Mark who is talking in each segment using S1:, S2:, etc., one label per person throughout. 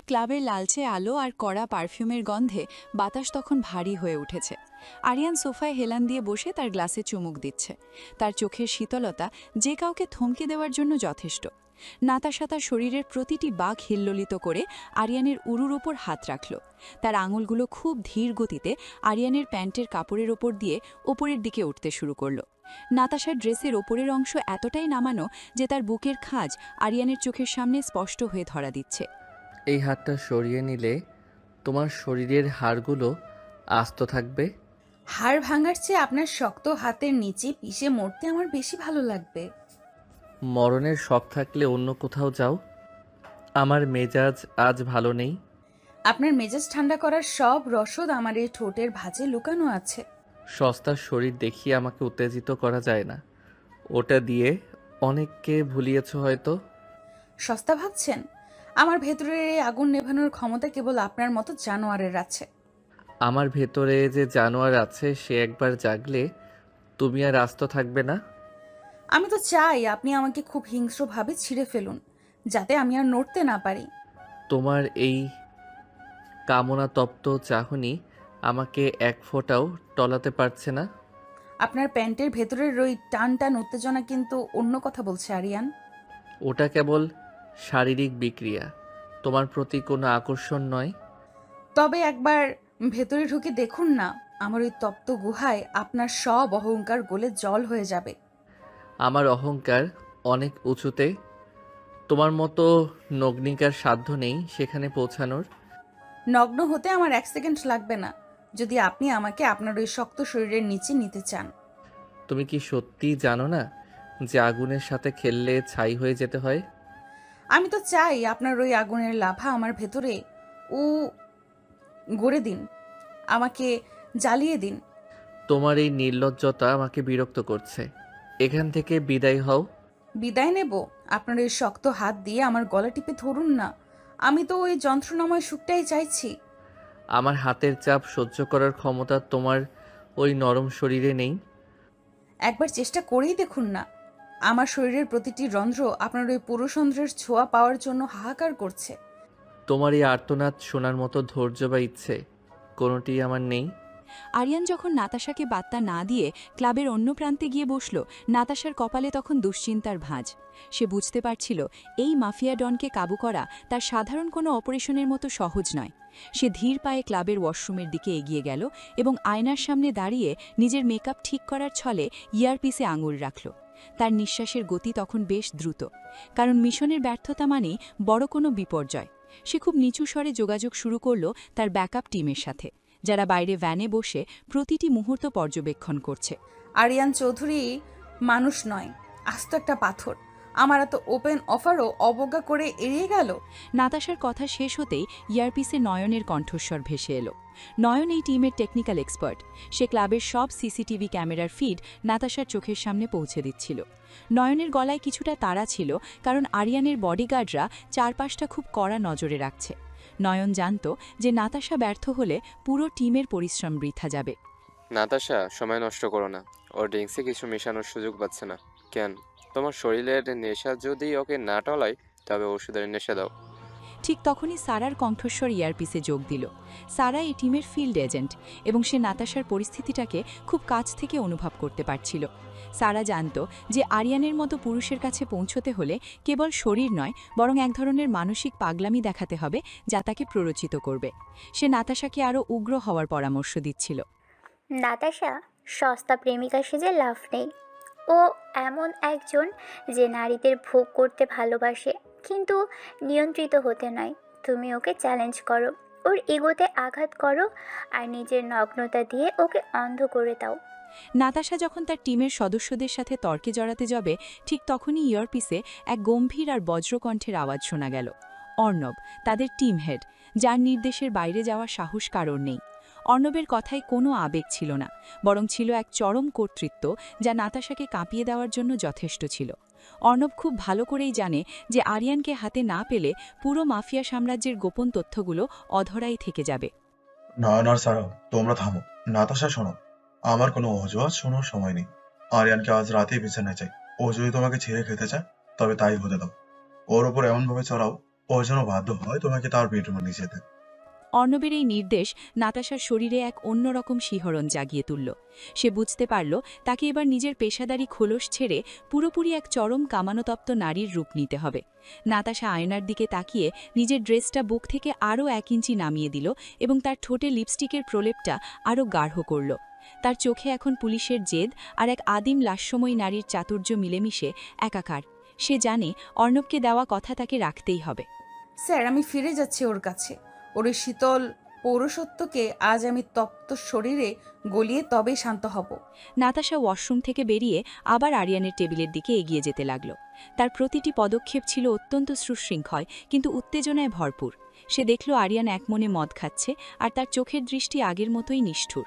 S1: ক্লাবের লালচে আলো আর কড়া পারফিউমের গন্ধে বাতাস তখন ভারী হয়ে উঠেছে। আরিয়ান সোফায় হেলান দিয়ে বসে তার গ্লাসে চুমুক দিচ্ছে। তার চোখের শীতলতা যে কাউকে থমকে দেওয়ার জন্য যথেষ্ট। নাতাশা তার শরীরের প্রতিটি বাঘ হিল্লোলিত করে আরিয়ানের উরুর ওপর হাত রাখল। তার আঙুলগুলো খুব ধীর গতিতে আরিয়ানের প্যান্টের কাপড়ের ওপর দিয়ে ওপরের দিকে উঠতে শুরু করল। নাতাশার ড্রেসের ওপরের অংশ এতটাই নামানো যে তার বুকের খাঁজ আরিয়ানের চোখের সামনে স্পষ্ট হয়ে ধরা দিচ্ছে।
S2: এই হাতটা সরিয়ে নিলে তোমার শরীরের হাড়গুলো আস্ত থাকবে।
S3: হাড় ভাঙার চেয়ে আপনার শক্ত হাতের নিচে পিষে মরতে আমার বেশি ভালো লাগবে।
S2: মরণের শখ থাকলে অন্য কোথাও যাও। আমার মেজাজ আজ ভালো নেই।
S3: আপনার মেজাজ ঠান্ডা করার সব রসদ আমার এই ঠোঁটের ভাঁজে লুকানো আছে।
S2: সস্তার শরীর দেখিয়ে আমাকে উত্তেজিত করা যায় না। ওটা দিয়ে অনেককে ভুলিয়েছ হয়তো।
S3: সস্তা ভাবছেন? আমার ভেতরের এই আগুন নেভানোর ক্ষমতা কেবল আপনার মতো জানোয়ারের আছে।
S2: আমার ভেতরে যে জানোয়ার আছে সে একবার জাগলে তুমি আর আস্ত থাকবে না।
S3: আমি তো চাই আপনি আমাকে খুব হিংস্রভাবে ছিঁড়ে ফেলুন, যাতে আমি আর নড়তে না পারি।
S2: তোমার এই কামনা তপ্ত চাহনি আমাকে এক ফোঁটাও টলাতে পারছে না।
S3: আপনার প্যান্টের ভেতরের ওই টান টান উত্তেজনা কিন্তু অন্য কথা বলছে আরিয়ান।
S2: ওটা কেবল শারীরিক বিক্রিয়া, তোমার প্রতি কোনো আকর্ষণ নয়।
S3: তবে একবার ভেতরে ঢুকে দেখুন না, আমার ওই তপ্ত গুহায় আপনার সব অহংকার গলে জল হয়ে যাবে।
S2: আমার অহংকার অনেক উঁচুতে, তোমার মতো নগ্নিকার সাধ্য নেই সেখানে পৌঁছানোর।
S3: নগ্ন হতে আমার 1 সেকেন্ড লাগবে না, যদি আপনি আমাকে আপনার ওই শক্ত শরীরের নিচে নিতে চান।
S2: তুমি কি সত্যি জানো না যে আগুনের সাথে খেললে ছাই হয়ে যেতে হয়?
S3: আমি তো চাই আপনার ওই আগুনের লাভা আমার ভেতরে ও গড়ে দিন, আমাকে জ্বালিয়ে দিন।
S2: তোমার এই নির্লজ্জতা আমাকে বিরক্ত করছে। এখান থেকে বিদায় হও।
S3: বিদায় নেব? আপনার ওই শক্ত হাত দিয়ে আমার গলা টিপে ধরুন না, আমি তো ওই যন্ত্রণাময় সুখটাই চাইছি।
S2: আমার হাতের চাপ সহ্য করার ক্ষমতা তোমার ওই নরম শরীরে নেই।
S3: একবার চেষ্টা করেই দেখুন না, আমার শরীরের প্রতিটি রন্ধ্র আপনার ওই পুরুষন্ধ্রের ছোঁয়া পাওয়ার জন্য হাহাকার করছে।
S2: তোমার এই আর্তনাদ শোনার মতো ধৈর্য বা ইচ্ছে কোনোটি আমার নেই।
S1: আরিয়ান যখন নাতাশাকে বার্তা না দিয়ে ক্লাবের অন্য প্রান্তে গিয়ে বসল, নাতাশার কপালে তখন দুশ্চিন্তার ভাঁজ। সে বুঝতে পারছিল এই মাফিয়া ডনকে কাবু করা তার সাধারণ কোনো অপারেশনের মতো সহজ নয়। সে ধীর পায়ে ক্লাবের ওয়াশরুমের দিকে এগিয়ে গেল এবং আয়নার সামনে দাঁড়িয়ে নিজের মেকআপ ঠিক করার ছলে ইয়ারপিসে আঙুল রাখল। তার নিঃশ্বাসের গতি তখন বেশ দ্রুত, কারণ মিশনের ব্যর্থতা মানেই বড় কোনো বিপর্যয়। সে খুব নিচু স্বরে যোগাযোগ শুরু করল তার ব্যাকআপ টিমের সাথে, যারা বাইরে ভ্যানে বসে প্রতিটি মুহূর্ত পর্যবেক্ষণ করছে।
S3: আরিয়ান চৌধুরী মানুষ নয়, আস্ত একটা পাথর। আমার এত ওপেন অফারও অবজ্ঞা করে এড়িয়ে গেল।
S1: নাতাশার কথা শেষ হতেই ইয়ারপিসে নয়নের কণ্ঠস্বর ভেসে এলো। নয়ন এই টিমের টেকনিক্যাল এক্সপার্ট। সে ক্লাবের সব সিসিটিভি ক্যামেরার ফিড নাতাশার চোখের সামনে পৌঁছে দিচ্ছিল। নয়নের গলায় কিছুটা তাড়া ছিল, কারণ আরিয়ানের বডিগার্ডরা চারপাশটা খুব কড়া নজরে রাখছে। নয়ন জানত যে নাতাশা ব্যর্থ হলে পুরো টিমের পরিশ্রম বৃথা যাবে।
S4: নাতাশা, সময় নষ্ট করো না। ওর ড্রিঙ্কসে কিছু মেশানোর সুযোগ পাচ্ছে না কেন? তোমার শরীরের নেশা যদি ওকে না টলায়, তবে ওষুধের নেশা দাও।
S1: ঠিক তখনই সারার কণ্ঠস্বর ইয়ারপিসে যোগ দিল। সারা এই টিমের ফিল্ড এজেন্ট এবং সে নাতাশার পরিস্থিতিটাকে খুব কাছ থেকে অনুভব করতে পারছিল। সারা জানত যে আরিয়ানের মতো পুরুষের কাছে পৌঁছতে হলে কেবল শরীর নয়, বরং এক ধরনের মানসিক পাগলামি দেখাতে হবে যা তাকে প্ররোচিত করবে। সে নাতাশাকে আরও উগ্র হওয়ার পরামর্শ দিচ্ছিল।
S5: নাতাশা, সস্তা প্রেমিকা সেজে লাভ নেই। ও এমন একজন যে নারীদের ভোগ করতে ভালোবাসে, কিন্তু নিয়ন্ত্রিত হতে নয়। তুমি ওকে চ্যালেঞ্জ করো, ওর ইগোতে আঘাত করো, আর নিজের নগ্নতা দিয়ে ওকে অন্ধ করে দাও।
S1: নাতাশা যখন তার টিমের সদস্যদের সাথে তর্কে জড়াতে যাবে, ঠিক তখনই ইয়ারপিসে এক গম্ভীর আর বজ্রকণ্ঠের আওয়াজ শোনা গেল। অর্ণব, তাদের টিম হেড, যার নির্দেশের বাইরে যাওয়ার সাহস কারণ নেই। অর্ণবের কথায় কোনো আবেগ ছিল না, বরং ছিল এক চরম কর্তৃত্ব যা নাতাশাকে কাঁপিয়ে দেওয়ার জন্য যথেষ্ট ছিল। অর্ণব খুব ভালো করেই জানে যে আরিয়ানকে হাতে না পেলে পুরো মাফিয়া সাম্রাজ্যের গোপন তথ্যগুলো অধরাই থেকে যাবে।
S6: নয়ন আর সারা, তোমরা থামো। নাতাশা, শোনো, আমার কোনো অজুহাত শোনার সময় নেই। আরিয়ানকে আজ রাতেই বিছানায় চাই। ও যদি তোমাকে ছেড়ে খেতে চায় তবে তাই হতে দাও। ওর ওপর এমন ভাবে চড়াও ও যেন বাধ্য হয় তোমাকে তার বেডরুমে নিয়ে যেতে।
S1: অর্ণবের এই নির্দেশ নাতাশার শরীরে এক অন্যরকম শিহরণ জাগিয়ে তুলল। সে বুঝতে পারল তাকে এবার নিজের পেশাদারি খোলস ছেড়ে পুরোপুরি এক চরম কামানতপ্ত নারীর রূপ নিতে হবে। নাতাশা আয়নার দিকে তাকিয়ে নিজের ড্রেসটা বুক থেকে আরও 1 ইঞ্চি নামিয়ে দিল এবং তার ঠোঁটে লিপস্টিকের প্রলেপটা আরও গাঢ় করল। তার চোখে এখন পুলিশের জেদ আর এক আদিম লাস্যময়ী নারীর চাতুর্য মিলেমিশে একাকার। সে জানে অর্ণবকে দেওয়া কথা তাকে রাখতেই হবে।
S3: স্যার, আমি ফিরে যাচ্ছি ওর কাছে। ওর ওই শীতল পৌরসত্বকে আজ আমি তপ্ত শরীরে গলিয়ে তবেই শান্ত হব।
S1: নাতাশা ওয়াশরুম থেকে বেরিয়ে আবার আরিয়ানের টেবিলের দিকে এগিয়ে যেতে লাগল। তার প্রতিটি পদক্ষেপ ছিল অত্যন্ত সুশৃঙ্খল কিন্তু উত্তেজনায় ভরপুর। সে দেখল আরিয়ান একমনে মদ খাচ্ছে আর তার চোখের দৃষ্টি আগের মতোই নিষ্ঠুর।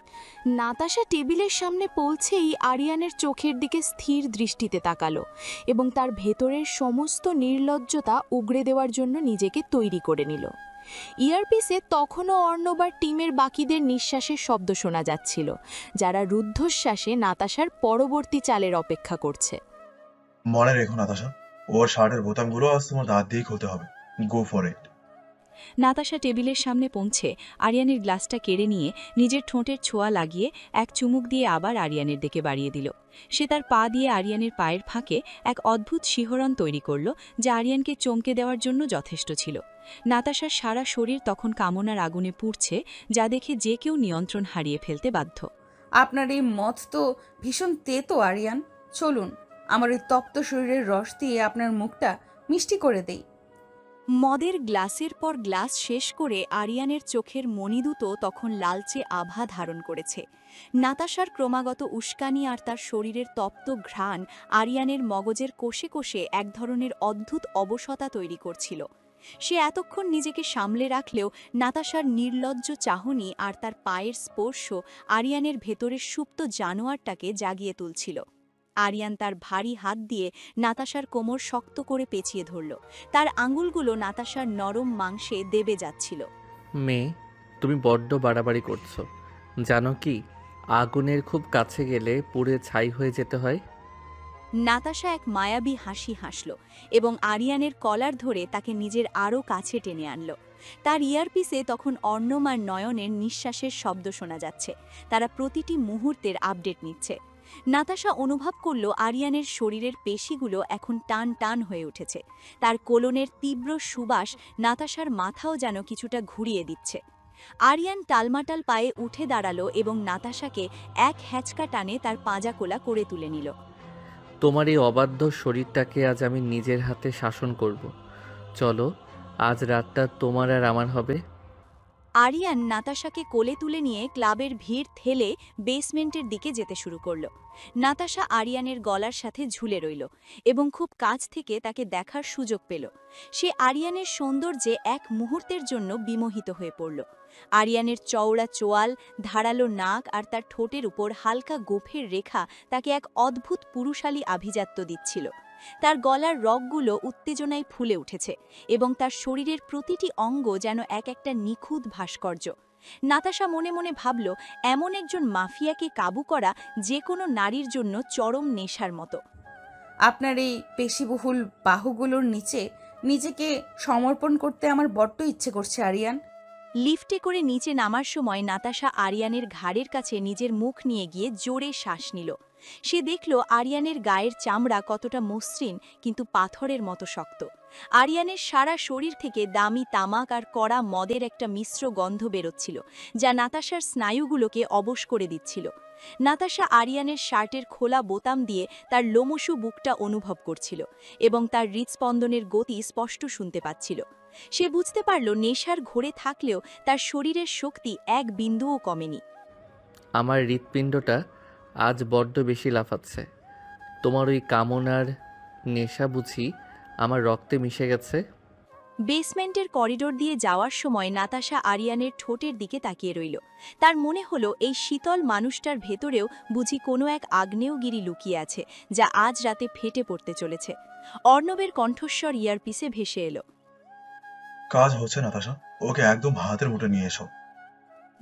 S1: নাতাশা টেবিলের সামনে পৌঁছেই আরিয়ানের চোখের দিকে স্থির দৃষ্টিতে তাকালো এবং তার ভেতরের সমস্ত নির্লজ্জতা উগড়ে দেওয়ার জন্য নিজেকে তৈরি করে নিল। ইয়ারপিসে তখনও অর্ণব আর টিমের বাকিদের নিঃশ্বাসের শব্দ শোনা যাচ্ছিল, যারা রুদ্ধশ্বাসে নাতাশার পরবর্তী চালের অপেক্ষা করছে।
S6: মনে রেখো নাতাশা, ওর শার্টের বোতামগুলো আজ তোমার দাঁত দিয়ে খুলতে হবে। Go for it.
S1: নাতাশা টেবিলের সামনে পৌঁছে আরিয়ানের গ্লাসটা কেড়ে নিয়ে নিজের ঠোঁটের ছোঁয়া লাগিয়ে এক চুমুক দিয়ে আবার আরিয়ানের দিকে বাড়িয়ে দিল। সে তার পা দিয়ে আরিয়ানের পায়ের ফাঁকে এক অদ্ভুত শিহরণ তৈরি করল, যা আরিয়ানকে চমকে দেওয়ার জন্য যথেষ্ট ছিল। নাতাশার সারা শরীর তখন কামনার আগুনে পুড়ছে, যা দেখে যে কেউ নিয়ন্ত্রণ হারিয়ে ফেলতে বাধ্য।
S3: আপনার এই মদ তো ভীষণ তেতো আরিয়ান। চলুন, আমার ওই তপ্ত শরীরের রস দিয়ে আপনার মুখটা মিষ্টি করে দেই।
S1: মদের গ্লাসের পর গ্লাস শেষ করে আরিয়ানের চোখের মণিদুটো তখন লালচে আভা ধারণ করেছে। নাতাশার ক্রমাগত উস্কানি আর তার শরীরের তপ্ত ঘ্রাণ আরিয়ানের মগজের কোষে কোষে এক ধরনের অদ্ভুত অবসতা তৈরি করছিল। সে এতক্ষণ নিজেকে সামলে রাখলেও নাতাশার নির্লজ্জ চাহনি আর তার পায়ের স্পর্শ আরিয়ানের ভেতরের সুপ্ত জানোয়ারটাকে জাগিয়ে তুলছিল। আরিয়ান তার ভারী হাত দিয়ে নাতাশার কোমর শক্ত করে পেঁচিয়ে ধরল। তার আঙুলগুলো নাতাশার নরম মাংসে দেবে যাচ্ছিল।
S2: মেয়ে, তুমি বড্ড বাড়াবাড়ি করছো। জানো কি, আগুনের খুব কাছে গেলে পুড়ে ছাই হয়ে যেতে হয়।
S1: নাতাশা এক মায়াবী হাসি হাসল এবং আরিয়ানের কলার ধরে তাকে নিজের আরও কাছে টেনে আনল। তার ইয়ারপিসে তখন অর্ণব আর নয়নের নিঃশ্বাসের শব্দ শোনা যাচ্ছে। তারা প্রতিটি মুহূর্তের আপডেট নিচ্ছে। নাতাশা অনুভব করল আরিয়ানের শরীরের পেশিগুলো এখন টান টান হয়ে উঠেছে। তার কোলনের তীব্র সুবাস নাতাশার মাথাও যেন কিছুটা ঘুরিয়ে দিচ্ছে। আরিয়ান টালমাটাল পায়ে উঠে দাঁড়ালো এবং নাতাশাকে এক হ্যাচকা টানে তার পাঁজাকোলা করে তুলে নিল।
S2: তোমার এই অবাধ্য শরীরটাকে আজ আমি নিজের হাতে শাসন করব। চলো, আজ রাতটা তোমার আর আমার হবে।
S1: আরিয়ান নাতাশাকে কোলে তুলে নিয়ে ক্লাবের ভিড় ঠেলে বেসমেন্টের দিকে যেতে শুরু করল। নাতাশা আরিয়ানের গলার সাথে ঝুলে রইল এবং খুব কাছ থেকে তাকে দেখার সুযোগ পেল। সে আরিয়ানের সৌন্দর্যে এক মুহূর্তের জন্য বিমোহিত হয়ে পড়ল। আরিয়ানের চওড়া চোয়াল, ধারালো নাক আর তার ঠোঁটের উপর হালকা গোফের রেখা তাকে এক অদ্ভুত পুরুষালী আভিজাত্য দিচ্ছিল। তার গলার রগগুলো উত্তেজনায় ফুলে উঠেছে এবং তার শরীরের প্রতিটি অঙ্গ যেন এক একটা নিখুঁত ভাস্কর্য। নাতাশা মনে মনে ভাবল, এমন একজন মাফিয়াকে কাবু করা যে কোনো নারীর জন্য চরম নেশার মতো।
S3: আপনার এই পেশিবহুল বাহুগুলোর নিচে নিজেকে সমর্পণ করতে আমার বড্ড ইচ্ছে করছে আরিয়ান।
S1: লিফটে করে নিচে নামার সময় নাতাশা আরিয়ানের ঘাড়ের কাছে নিজের মুখ নিয়ে গিয়ে জোরে শ্বাস নিল। সে দেখল আরিয়ানের গায়ের চামড়া কতটা মসৃণ কিন্তু পাথরের মতো শক্ত। আরিয়ানের সারা শরীর থেকে দামি তামাক আর কড়া মদের একটা মিশ্র গন্ধ বেরোচ্ছিল, যা নাতাশার স্নায়ুগুলোকে অবশ করে দিচ্ছিল। নাতাশা আরিয়ানের শার্টের খোলা বোতাম দিয়ে তার লোমশু বুকটা অনুভব করছিল এবং তার হৃৎস্পন্দনের গতি স্পষ্ট শুনতে পাচ্ছিল। সে বুঝতে পারল নেশার ঘোরে থাকলেও তার শরীরের শক্তি এক বিন্দুও কমেনি।
S2: আমার হৃৎপিণ্ডটা আজ বড্ড বেশি লাফাচ্ছে। তোমার ওই কামনার নেশা বুঝি আমার রক্তে মিশে গেছে।
S1: বেসমেন্টের করিডোর দিয়ে যাওয়ার সময় নাতাশা আরিয়ানের ঠোঁটের দিকে তাকিয়ে রইল। তার মনে হলো এই শীতল মানুষটার ভেতরেও বুঝি কোনো এক আগ্নেয়গিরি লুকিয়ে আছে, যা আজ রাতে ফেটে পড়তে চলেছে। অর্ণবের কণ্ঠস্বর ইয়ারপিসে ভেসে এলো।
S6: কাজ হচ্ছে নাতাশা, ওকে একদম হাতের মুঠে নিয়ে এসো।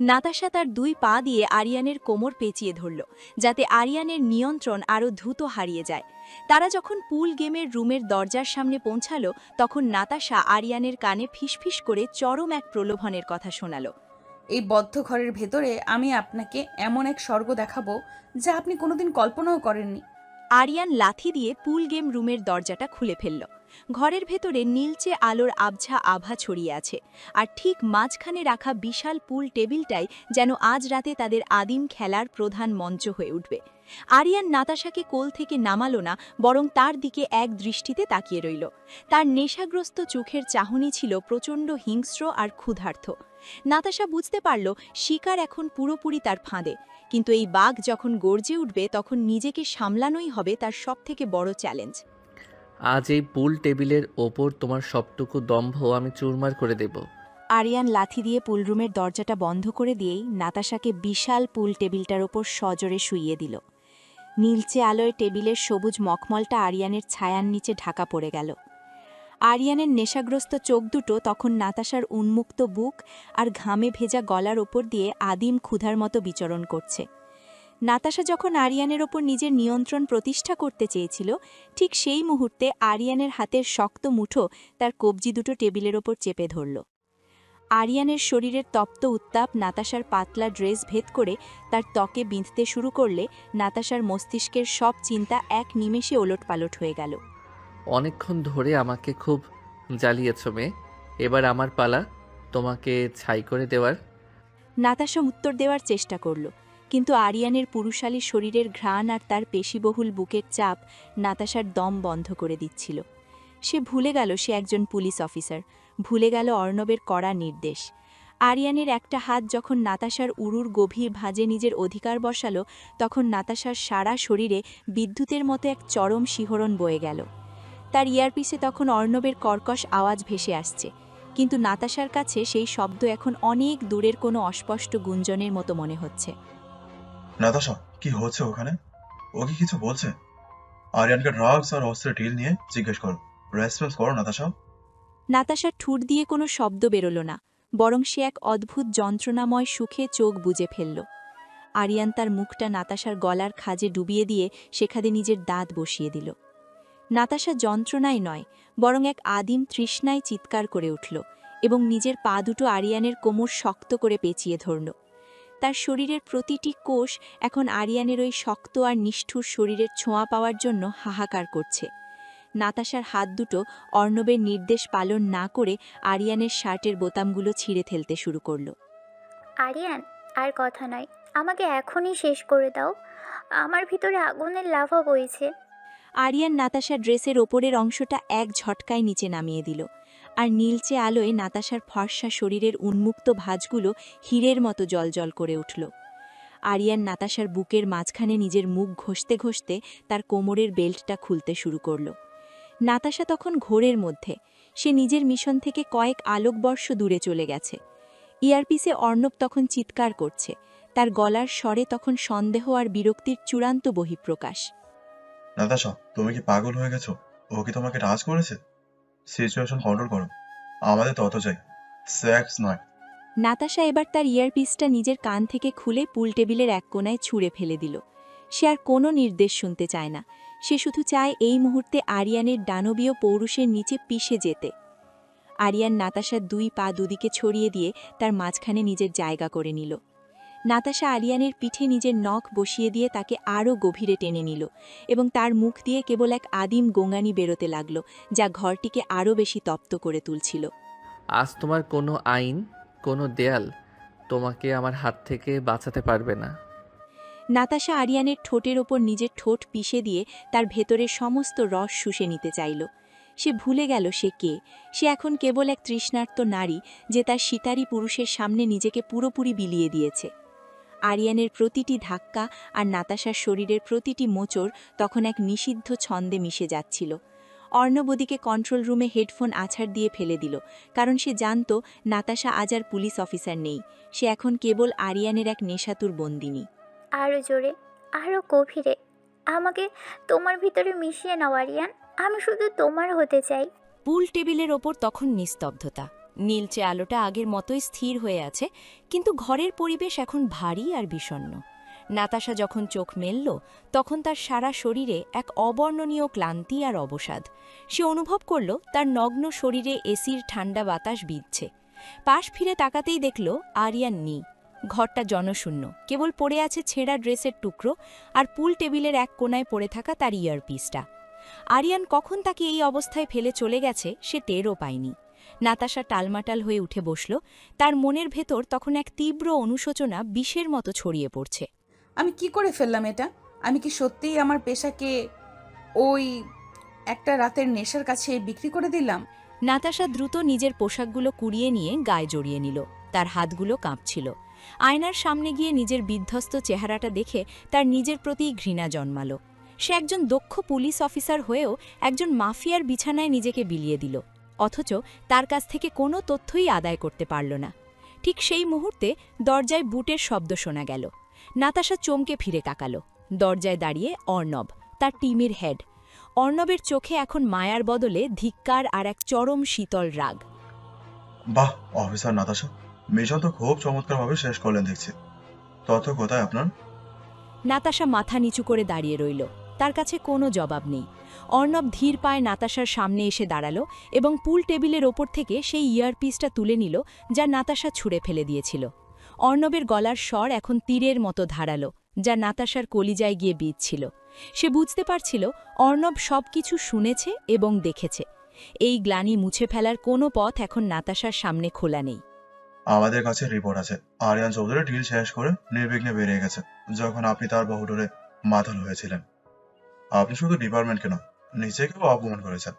S1: নাতাশা তার 2 পা দিয়ে আরিয়ানের কোমর পেঁচিয়ে ধরল, যাতে আরিয়ানের নিয়ন্ত্রণ আরও দ্রুত হারিয়ে যায়। তারা যখন পুল গেমের রুমের দরজার সামনে পৌঁছালো, তখন নাতাশা আরিয়ানের কানে ফিসফিস করে চরম এক প্রলোভনের কথা শোনালো।
S3: এই বদ্ধ ঘরের ভেতরে আমি আপনাকে এমন এক স্বর্গ দেখাবো যা আপনি কোনোদিন কল্পনাও করেননি।
S1: আরিয়ান লাথি দিয়ে পুল গেম রুমের দরজাটা খুলে ফেলল। ঘরের ভেতরে নীলচে আলোর আবঝা আভা ছড়িয়ে আছে, আর ঠিক মাঝখানে রাখা বিশাল পুল টেবিলটাই যেন আজ রাতে তাদের আদিম খেলার প্রধান মঞ্চ হয়ে উঠবে। আরিয়ান নাতাশাকে কোল থেকে নামালো না, বরং তার দিকে এক দৃষ্টিতে তাকিয়ে রইল। তার নেশাগ্রস্ত চোখের চাহনি ছিল প্রচণ্ড হিংস্র আর ক্ষুধার্ত। নাতাশা বুঝতে পারল শিকার এখন পুরোপুরি তার ফাঁদে, কিন্তু এই বাঘ যখন গর্জে উঠবে তখন নিজেকে সামলানোই হবে তার সবথেকে বড় চ্যালেঞ্জ।
S2: আজ এই পুল টেবিলের ওপর তোমার সবটুকু দম্ভ আমি চুরমার করে দেব।
S1: আরিয়ান লাথি দিয়ে পুলরুমের দরজাটা বন্ধ করে দিয়েই নাতাশাকে বিশাল পুল টেবিলটার ওপর সজোরে শুইয়ে দিল। নীলচে আলোয় টেবিলের সবুজ মখমলটা আরিয়ানের ছায়ার নিচে ঢাকা পড়ে গেল। আরিয়ানের নেশাগ্রস্ত চোখ দুটো তখন নাতাশার উন্মুক্ত বুক আর ঘামে ভেজা গলার ওপর দিয়ে আদিম ক্ষুধার মতো বিচরণ করছে। নাতাশা যখন আরিয়ানের ওপর নিজের নিয়ন্ত্রণ প্রতিষ্ঠা করতে চেয়েছিল, ঠিক সেই মুহূর্তে আরিয়ানের হাতের শক্ত মুঠো তার কবজি দুটো টেবিলের ওপর চেপে ধরল। আরিয়ানের শরীরের তপ্ত উত্তাপ নাতাশার পাতলা ড্রেস ভেদ করে তার ত্বকে বিঁধতে শুরু করলে নাতাশার মস্তিষ্কের সব চিন্তা এক নিমেষে ওলটপালট হয়ে গেল।
S2: অনেকক্ষণ ধরে আমাকে খুব জ্বালিয়েছ মেয়ে, এবার আমার পালা তোমাকে ছাই করে দেওয়ার।
S1: নাতাশা উত্তর দেওয়ার চেষ্টা করল, কিন্তু আরিয়ানের পুরুষালী শরীরের ঘ্রাণ আর তার পেশিবহুল বুকের চাপ নাতাশার দম বন্ধ করে দিচ্ছিল। সে ভুলে গেল সে একজন পুলিশ অফিসার, ভুলে গেল অর্ণবের কড়া নির্দেশ। আরিয়ানের একটা হাত যখন নাতাশার উরুর গভীর ভাঁজে নিজের অধিকার বসালো, তখন নাতাশার সারা শরীরে বিদ্যুতের মতো এক চরম শিহরণ বয়ে গেল। তার ইয়ারপিসে তখন অর্ণবের কর্কশ আওয়াজ ভেসে আসছে, কিন্তু নাতাশার কাছে সেই শব্দ এখন অনেক দূরের কোনো অস্পষ্ট গুঞ্জনের মতো মনে হচ্ছে।
S6: নাতাশা, কি হচ্ছে ওখানে? ও কি কিছু বলছে? আরিয়ানকে ড্রাগস আর অস্ত্রের ডিল নিয়ে জিজ্ঞেস করো। রেসপন্স করো নাতাশা।
S1: নাতাশার ঠুট দিয়ে কোনো শব্দ বেরোল না, বরং সে এক অদ্ভুত যন্ত্রণাময় সুখে চোখ বুজে ফেলল। আরিয়ান তার মুখটা নাতাশার গলার খাজে ডুবিয়ে দিয়ে সেখানে নিজের দাঁত বসিয়ে দিল। নাতাশা যন্ত্রণায় নয়, বরং এক আদিম তৃষ্ণায় চিৎকার করে উঠল এবং নিজের পা দুটো আরিয়ানের কোমর শক্ত করে পেঁচিয়ে ধরল। তার শরীরের প্রতিটি কোষ এখন আরিয়ানের ওই শক্ত আর নিষ্ঠুর শরীরের ছোঁয়া পাওয়ার জন্য হাহাকার করছে। নাতাশার হাত দুটো অর্ণবের নির্দেশ পালন না করে আরিয়ানের শার্টের বোতামগুলো ছিঁড়ে ফেলতে শুরু করল।
S5: আরিয়ান, আর কথা নয়, আমাকে এখনই শেষ করে দাও। আমার ভিতরে আগুনের লাভা বইছে।
S1: আরিয়ান নাতাশার ড্রেসের ওপরের অংশটা এক ঝটকায় নিচে নামিয়ে দিল, আর নীলচে আলোয় নাতাশার ফর্সা শরীরের উন্মুক্ত ভাঁজগুলো হীরের মতো জ্বলজ্বল করে উঠল। আরিয়ান নাতাশার বুকের মাঝখানে নিজের মুখ ঘষতে ঘষতে তার কোমরের বেল্টটা খুলতে শুরু করল। নাতাশা তখন ঘোরের মধ্যে, সে নিজের মিশন থেকে কয়েক আলোকবর্ষ দূরে চলে গেছে। ইয়ারপিসে অর্ণব তখন চিৎকার করছে, তার গলার স্বরে তখন সন্দেহ আর বিরক্তির চূড়ান্ত বহিঃপ্রকাশ।
S6: নাতাশা, তুমি কি পাগল হয়ে গেছো? ও কি তোমাকে টাচ করেছে? সিচুয়েশন কন্ট্রোল করো। আমাদের তত চাই, সেক্স নয়।
S1: নাতাশা এবার তার ইয়ারপিসটা নিজের কান থেকে খুলে পুল টেবিলের এক কোণায় ছুঁড়ে ফেলে দিল। সে আর কোনো নির্দেশ শুনতে চায় না, সে শুধু চায় এই মুহূর্তে আরিয়ানের দানবীয় পৌরুষের নিচে পিষে যেতে। আরিয়ান নাতাশার 2 পা দুদিকে ছড়িয়ে দিয়ে তার মাঝখানে নিজের জায়গা করে নিল। নাতাশা আরিয়ানের পিঠে নিজের নখ বসিয়ে দিয়ে তাকে আরও গভীরে টেনে নিল এবং তার মুখ দিয়ে কেবল এক আদিম গোঙানি বেরোতে লাগল, যা ঘরটিকে আরও বেশি তপ্ত করে তুলছিল।
S2: আজ তোমার কোনো আইন, কোনো দেয়াল তোমাকে আমার হাত থেকে বাঁচাতে পারবে না।
S1: নাতাশা আরিয়ানের ঠোঁটের ওপর নিজের ঠোঁট পিষে দিয়ে তার ভেতরের সমস্ত রস শুষে নিতে চাইল। সে ভুলে গেল সে কে। সে এখন কেবল এক তৃষ্ণার্ত নারী, যে তার শিকারী পুরুষের সামনে নিজেকে পুরোপুরি বিলিয়ে দিয়েছে। আরিয়ানের প্রতিটি ধাক্কা আর নাতাশার শরীরের প্রতিটি মোচড় তখন এক নিষিদ্ধ ছন্দে মিশে যাচ্ছিল। অর্ণব ওদিকে কন্ট্রোল রুমে হেডফোন আছাড় দিয়ে ফেলে দিল, কারণ সে জানত নাতাশা আজ আর পুলিশ অফিসার নেই, সে এখন কেবল আরিয়ানের এক নেশাতুর বন্দিনী।
S5: আরও জোরে, আরও গভীরে আমাকে তোমার ভিতরে মিশিয়ে নাও আরিয়ান। আমি শুধু তোমার হতে চাই।
S1: পুল টেবিলের ওপর তখন নিস্তব্ধতা। নীলচে আলোটা আগের মতোই স্থির হয়ে আছে, কিন্তু ঘরের পরিবেশ এখন ভারী আর বিষণ্ণ। নাতাশা যখন চোখ মেলল, তখন তার সারা শরীরে এক অবর্ণনীয় ক্লান্তি আর অবসাদ। সে অনুভব করল তার নগ্ন শরীরে এসির ঠান্ডা বাতাস বিঁধছে। পাশ ফিরে তাকাতেই দেখল আরিয়ান নেই। ঘরটা জনশূন্য, কেবল পড়ে আছে ছেঁড়া ড্রেসের টুকরো আর পুল টেবিলের এক কোণায় পড়ে থাকা তার ইয়ারপিসটা। আরিয়ান কখন তাকে এই অবস্থায় ফেলে চলে গেছে সে টেরও পায়নি। নাতাশা টালমাটাল হয়ে উঠে বসল। তার মনের ভেতর তখন এক তীব্র অনুশোচনা বিষের মতো ছড়িয়ে পড়ছে।
S3: আমি কি করে ফেললাম এটা? আমি কি সত্যিই আমার পেশাকে ওই একটা রাতের নেশার কাছে বিক্রি করে দিলাম?
S1: নাতাশা দ্রুত নিজের পোশাকগুলো কুড়িয়ে নিয়ে গায়ে জড়িয়ে নিল। তার হাতগুলো কাঁপছিল। আয়নার সামনে গিয়ে নিজের বিধ্বস্ত চেহারাটা দেখে তার নিজের প্রতি ঘৃণা জন্মাল। সে একজন দক্ষ পুলিশ অফিসার হয়েও একজন মাফিয়ার বিছানায় নিজেকে বিলিয়ে দিল, অথচ তার কাছ থেকে কোনো তথ্যই আদায় করতে পারল না। ঠিক সেই মুহূর্তে দরজায় বুটের শব্দ শোনা গেল। নাতাশা চমকে ফিরে তাকাল। দরজায় দাঁড়িয়ে অর্ণব, তার টিমের হেড। অর্ণবের চোখে এখন মায়ার বদলে ধিক্কার আর এক চরম শীতল রাগ।
S6: বাহ অফিসার নাতাশা, মিশন তো খুব চমৎকারভাবে শেষ করলেন দেখছি। তথ্য কোথায় আপনার?
S1: নাতাশা মাথা নিচু করে দাঁড়িয়ে রইল। তার কাছে কোনো জবাব নেই। অর্ণব ধীর পায়ে নাতাশার সামনে এসে দাঁড়াল এবং পুল টেবিলের ওপর থেকে সেই ইয়ারপিসটা তুলে নিল যা নাতাশা ছুঁড়ে ফেলে দিয়েছিল। অর্ণবের গলার স্বর এখন তীরের মতো ধারালো, যা নাতাশার কলিজায় গিয়ে বিঁধছিল। সে বুঝতে পারছিল অর্ণব সবকিছু শুনেছে এবং দেখেছে। এই গ্লানি মুছে ফেলার কোনো পথ এখন নাতাশার সামনে খোলা নেই।
S6: আমাদের কাছে রিপোর্ট আছে, আরিয়ান চৌধুরী ডিল শেষ করে নির্বিঘ্নে বেরিয়ে গেছে যখন আপনি তার বহুদূরে মাতাল হয়েছিলেন। আপনি শুধু ডিপার্টমেন্টকে নয়, নিজেকেও অপমান করেছেন।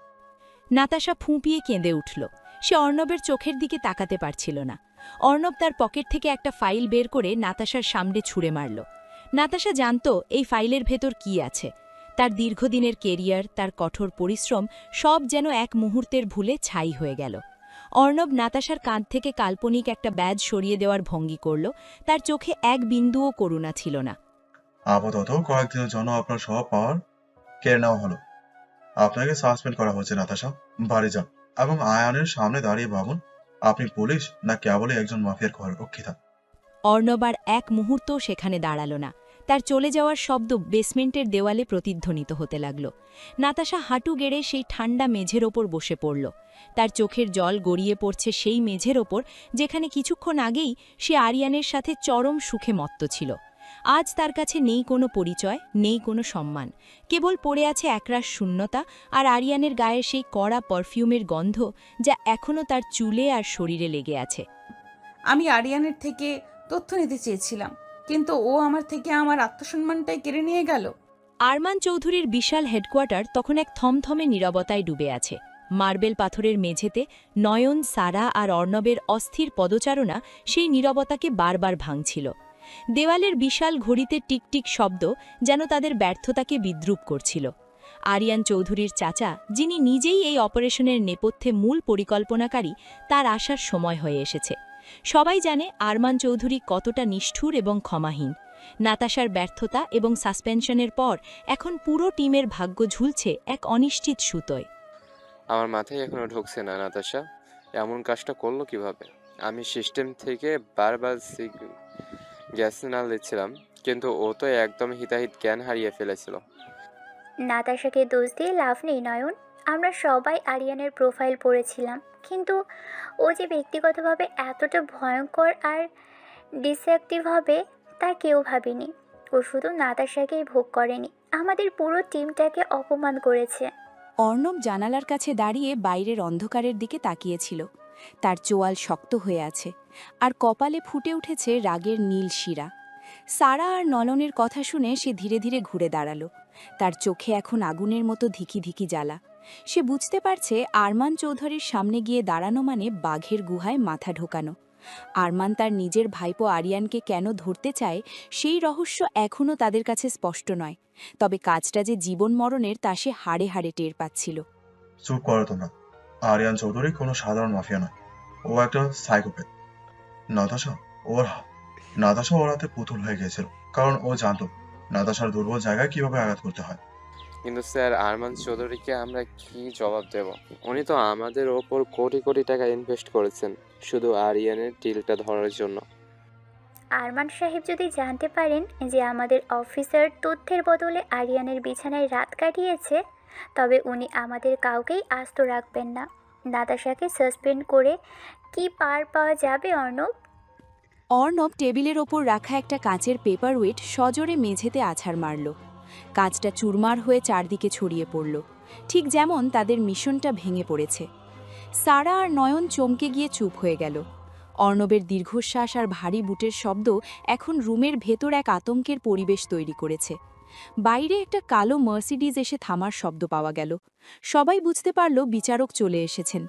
S1: নাতাশা ফুঁপিয়ে কেঁদে উঠল। সে অর্ণবের চোখের দিকে তাকাতে পারছিল না। অর্ণব তার পকেট থেকে একটা ফাইল বের করে নাতাশার সামনে ছুঁড়ে মারল। নাতাশা জানত এই ফাইলের ভেতর কি আছে। তার দীর্ঘদিনের কেরিয়ার, তার কঠোর পরিশ্রম, সব যেন এক মুহূর্তের ভুলে ছাই হয়ে গেল। অর্ণব নাতাশার কাঁধ থেকে কাল্পনিক একটা ব্যাজ সরিয়ে দেওয়ার ভঙ্গি করল। তার চোখে এক বিন্দুও করুণা ছিল না।
S6: আপাতত কয়েকদিনের জন্য আপনার সব পাওয়ার কেড়ে নেওয়া হলো। আপনাকে সাসপেন্ড করা হচ্ছে নাতাশা। বাড়ি যান এবং আয়ানের সামনে দাঁড়িয়ে ভাবুন আপনি পুলিশ না কেবলই একজন মাফিয়ার রক্ষিতা।
S1: অর্ণব আর এক মুহূর্তও সেখানে দাঁড়াল না। তার চলে যাওয়ার শব্দ বেসমেন্টের দেওয়ালে প্রতিধ্বনিত হতে লাগল। নাতাশা হাঁটু গেড়ে সেই ঠান্ডা মেঝের ওপর বসে পড়ল। তার চোখের জল গড়িয়ে পড়ছে সেই মেঝের ওপর যেখানে কিছুক্ষণ আগেই সে আরিয়ানের সাথে চরম সুখে মত্ত ছিল। আজ তার কাছে নেই কোনো পরিচয়, নেই কোনো সম্মান। কেবল পড়ে আছে একরাশ শূন্যতা আর আরিয়ানের গায়ে সেই কড়া পারফিউমের গন্ধ যা এখনও তার চুলে আর শরীরে লেগে আছে।
S3: আমি আরিয়ানের থেকে তথ্য নিতে চেয়েছিলাম, কিন্তু ও আমার থেকে আমার আত্মসম্মানটাই কেড়ে নিয়ে গেল।
S1: আরমান চৌধুরীর বিশাল হেডকোয়ার্টার তখন এক থমথমে নীরবতায় ডুবে আছে। মার্বেল পাথরের মেঝেতে নয়ন, সারা আর অর্ণবের অস্থির পদচারণা সেই নীরবতাকে বারবার ভাঙছিল। দেওয়ালের বিশাল ঘড়িতে টিকটিক শব্দ যেন তাদের ব্যর্থতাকে বিদ্রূপ করছিল। আরিয়ান চৌধুরীর চাচা, যিনি নিজেই এই অপারেশনের নেপথ্যে মূল পরিকল্পনাকারী, তার আসার সময় হয়ে এসেছে। সবাই জানে আরমান চৌধুরী কতটা নিষ্ঠুর এবং ক্ষমাহীন। নাতাশার ব্যর্থতা এবং সাসপেনশনের পর এখন পুরো টিমের ভাগ্য ঝুলছে এক অনিশ্চিত সুতোয়।
S4: আমার মাথায় এখনো ঢুকছে না নাতাশা এমন কাজটা করলো কিভাবে। আমি সিস্টেম থেকে বারবার সিগন্যাল দিচ্ছিলাম, কিন্তু ও তো একদম হিতাহিত জ্ঞান হারিয়ে ফেলেছিল।
S5: নাতাশাকে দোষ দিয়ে লাভ নেই নয়ন। আমরা সবাই আরিয়ানের প্রোফাইল পড়েছিলাম, কিন্তু ও যে ব্যক্তিগতভাবে এতটা ভয়ঙ্কর আর ডিসেপটিভ হবে তা কেউ ভাবেনি। ও শুধু নাতাশাকেই ভোগ করেনি, আমাদের পুরো টিমটাকে অপমান করেছে।
S1: অর্ণব জানালার কাছে দাঁড়িয়ে বাইরের অন্ধকারের দিকে তাকিয়েছিল। তার চোয়াল শক্ত হয়ে আছে আর কপালে ফুটে উঠেছে রাগের নীল শিরা। সারা আর নলনের কথা শুনে সে ধীরে ধীরে ঘুরে দাঁড়াল। তার চোখে এখন আগুনের মতো ধিকি ধিকি জ্বালা। সে বুঝতে পারছে আরমান চৌধুরীর সামনে গিয়ে দাঁড়ানো মানে বাঘের গুহায় মাথা ঢোকানো। আরমান তার নিজের ভাইপো আরিয়ানকে কেন ধরতে চায় সেই রহস্য এখনও তাদের কাছে স্পষ্ট নয়, তবে কাজটা যে জীবন মরণের তা সে হাড়ে হাড়ে টের পাচ্ছিল।
S6: চুপ করো তোমরা। আরিয়ান চৌধুরী কোনো সাধারণ মাফিয়া নয়, ও একটা সাইকোপ্যাথ। নাতাশা ওর হাতে পুতুল হয়ে গিয়েছিল, কারণ ও জানতো নাতাশার দুর্বল জায়গায় কিভাবে আঘাত করতে হয়।
S4: কিন্তু স্যার আরমান চৌধুরীকে আমরা কি জবাব দেব? উনি তো আমাদের ওপর কোটি কোটি টাকা ইনভেস্ট করেছেন শুধু আরিয়ানের ডিলটা ধরার জন্য।
S5: আরমান সাহেব যদি জানতে পারেন যে আমাদের অফিসার তথ্যের বদলে আরিয়ানের বিছানায় রাত কাটিয়েছে, তবে উনি আমাদের কাউকেই আস্ত রাখবেন না। নাতাশাকে সাসপেন্ড করে কি পার পাওয়া যাবে অর্ণব?
S1: অর্ণব টেবিলের ওপর রাখা একটা কাঁচের পেপারওয়েট সজোরে মেঝেতে আছাড় মারল। কাঁচটা চুরমার হয়ে চারদিকে ছড়িয়ে পড়ল, ঠিক যেমন তাদের মিশনটা ভেঙে পড়েছে। সারা আর নয়ন চমকে গিয়ে চুপ হয়ে গেল। অর্ণবের দীর্ঘশ্বাস আর ভারী বুটের শব্দ এখন রুমের ভেতর এক আতঙ্কের পরিবেশ তৈরি করেছে। বাইরে একটা কালো মার্সিডিজ এসে থামার শব্দ পাওয়া গেল। সবাই বুঝতে পারল বিচারক চলে এসেছেন।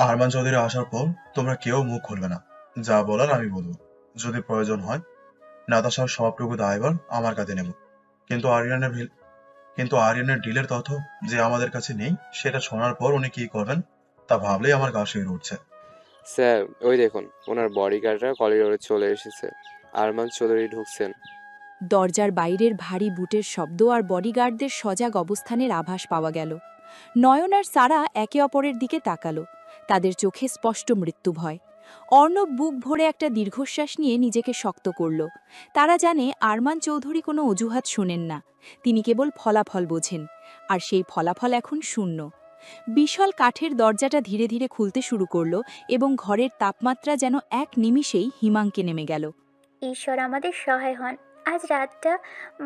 S6: আরমান চৌধুরী আসার পর তোমরা কেউ মুখ খুলবে না। যা বলার আমি বলবো। যদি প্রয়োজন হয় নাতাশার সবটুকু দায়ভার আমার কাঁধে নেব। কিন্তু আরিয়ানের ডিলের তথ্য যে আমাদের কাছে নেই, সেটা শোনার পর উনি কি করবেন তা ভাবলেই আমার গা শিউরে উঠছে।
S4: স্যার ওই দেখুন, ওনার বডিগার্ডরা করিডোরে চলে এসেছে। আরমান চৌধুরী ঢুকছেন।
S1: দরজার বাইরের ভারী বুটের শব্দ আর বডিগার্ডদের সজাগ অবস্থানের আভাস পাওয়া গেল। নয়ন আর সারা একে অপরের দিকে তাকালো। তাদের চোখে স্পষ্ট মৃত্যু ভয়। অর্ণব বুক ভরে একটা দীর্ঘশ্বাস নিয়ে নিজেকে শক্ত করল। তারা জানে আরমান চৌধুরী কোনো অজুহাত শোনেন না, তিনি কেবল ফলাফল বোঝেন, আর সেই ফলাফল এখন শূন্য। বিশাল কাঠের দরজাটা ধীরে ধীরে খুলতে শুরু করল এবং ঘরের তাপমাত্রা যেন এক নিমিষেই হিমাঙ্কে নেমে গেল।
S5: ঈশ্বর আমাদের সহায় হন, আজ রাতটা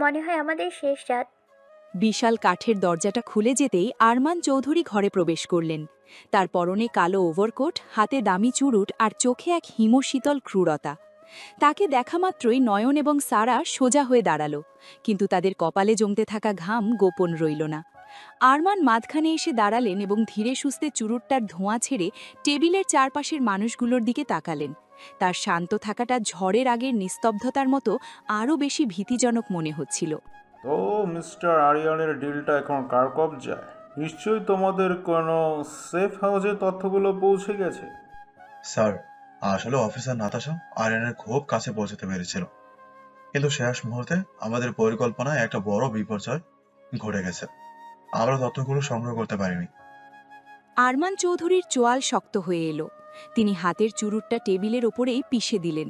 S5: মনে হয় আমাদের শেষ রাত।
S1: বিশাল কাঠের দরজাটা খুলে যেতেই আরমান চৌধুরী ঘরে প্রবেশ করলেন। তার পরনে কালো ওভারকোট, হাতে দামি চুরুট আর চোখে এক হিমশীতল ক্রূরতা। তাকে দেখামাত্রই নয়ন এবং সারা সোজা হয়ে দাঁড়ালো, কিন্তু তাদের কপালে জমতে থাকা ঘাম গোপন রইল না। আরমান মাঝখানে এসে দাঁড়ালেন এবং ধীরে সুস্থে চুরুটটার ধোঁয়া ছেড়ে টেবিলের চারপাশের মানুষগুলোর দিকে তাকালেন। তার শান্ত থাকাটা ঝড়ের আগের নিস্তব্ধতার মতো আরও বেশি ভীতিজনক মনে হচ্ছিল।
S7: তো মিস্টার আরিয়ানের ডিলটা এখন কার কবজায়? নিশ্চয়ই তোমাদের কোনো সেফ হাউসে তথ্যগুলো পৌঁছে গেছে।
S6: স্যার, আসলে অফিসার নাতাশা আরিয়ানের খুব কাছে পৌঁছাতে পেরেছিল, কিন্তু শেষ মুহূর্তে আমাদের পরিকল্পনায় একটা বড় বিপর্যয় ঘটে গেছে। আমরা তথ্যগুলো সংগ্রহ করতে পারিনি।
S1: আরমান চৌধুরীর চোয়াল শক্ত হয়ে এলো। তিনি হাতের চুরুটটা টেবিলের ওপরেই পিষে দিলেন।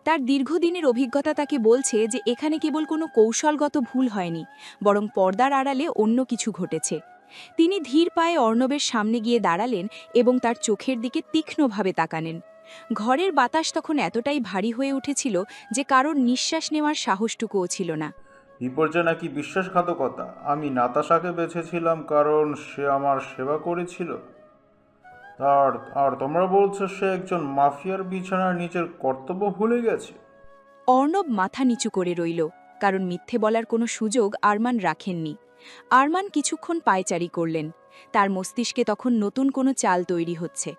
S1: তার দীর্ঘদিনের অভিজ্ঞতা তাকে বলছে যে এখানে কেবল কোনো কৌশলগত ভুল হয়নি, বরং পর্দার আড়ালে অন্য কিছু ঘটেছে। তিনি ধীর পায়ে অর্ণবের সামনে গিয়ে দাঁড়ালেন এবং তার চোখের দিকে তীক্ষ্ণভাবে তাকালেন। ঘরের বাতাস তখন এতটাই ভারী হয়ে উঠেছিল যে কারোর নিঃশ্বাস নেওয়ার সাহসটুকুও ছিল না।
S7: বিপর্যয় নাকি বিশ্বাসঘাতকতা? আমি নাতাশাকে বেছেছিলাম কারণ সে আমার সেবা করেছিল। আর আর তোমরা বলছো সে একজন মাফিয়ার বিছানার নিচের কর্তব্য ভুলে গেছে?
S1: অর্ণব মাথা নিচু করে রইল, কারণ মিথ্যে বলার কোনো সুযোগ আরমান রাখেননি। আরমান কিছুক্ষণ পায়চারি করলেন। তার মস্তিষ্কে তখন নতুন কোনো চাল তৈরি হচ্ছে।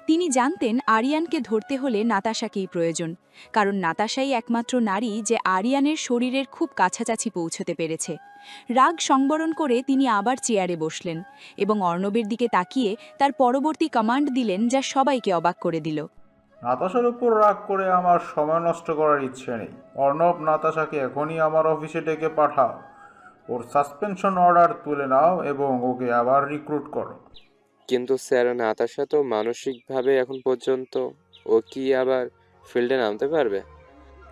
S1: তিনি জানতেন আরিয়ানকে ধরতে হলে নাতাশাকেই প্রয়োজন, কারণ নাতাশাই একমাত্র নারী যে আরিয়ানের শরীরের খুব কাছাকাছি পৌঁছতে পেরেছে। রাগ সংবরণ করে তিনি আবার চেয়ারে বসলেন এবং অর্ণবের দিকে তাকিয়ে তার পরবর্তী কমান্ড দিলেন, যা সবাইকে অবাক করে দিল।
S7: নাতাশার উপর রাগ করে আমার সময় নষ্ট করার ইচ্ছে নেই। অর্ণব, নাতাশাকে এখনই আমার অফিসে ডেকে পাঠাও। ওর সাসপেনশন অর্ডার তুলে নাও এবং ওকে আবার রিক্রুট করো।
S4: কিন্তু স্যার নাতাশা তো মানসিকভাবে এখন পর্যন্ত, ও কি আবার ফিল্ডে নামতে পারবে?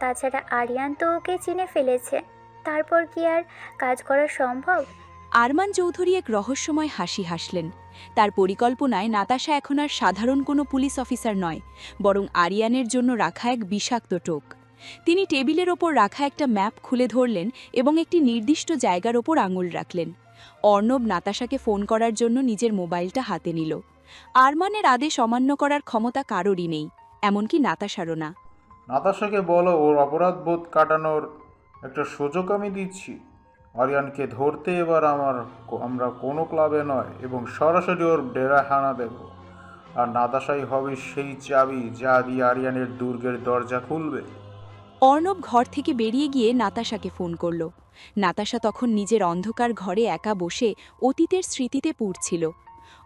S5: তাছাড়া আরিয়ান তো ওকে চিনে ফেলেছে, তারপর কি আর কাজ করা সম্ভব?
S1: আরমান চৌধুরী এক রহস্যময় হাসি হাসলেন। তার পরিকল্পনায় নাতাশা এখন আর সাধারণ কোনো পুলিশ অফিসার নয়, বরং আরিয়ানের জন্য রাখা এক বিষাক্ত টোক। তিনি টেবিলের ওপর রাখা একটা ম্যাপ খুলে ধরলেন এবং একটি নির্দিষ্ট জায়গার ওপর আঙুল রাখলেন। অর্ণব নাতাশাকে ফোন করার জন্য নিজের মোবাইলটা হাতে নিল। আরমানের আদেশ অমান্য করার ক্ষমতা কারোরই নেই, এমনকি নাতাশারও না।
S7: নাতাশাকে বলো ওর অপরাধবোধ কাটানোর একটা সুযোগ আমি দিচ্ছি। আরিয়ানকে ধরতে এবার আমরা কোনো ক্লাবে নয় এবং সরাসরি ওর ডেরায় হানা দেব। আর নাতাশাই হবে সেই চাবি যা দিয়ে আরিয়ানের দুর্গের দরজা খুলবে।
S1: অর্ণব ঘর থেকে বেরিয়ে গিয়ে নাতাশাকে ফোন করল। নাতাশা তখন নিজের অন্ধকার ঘরে একা বসে অতীতের স্মৃতিতে পুড়ছিল।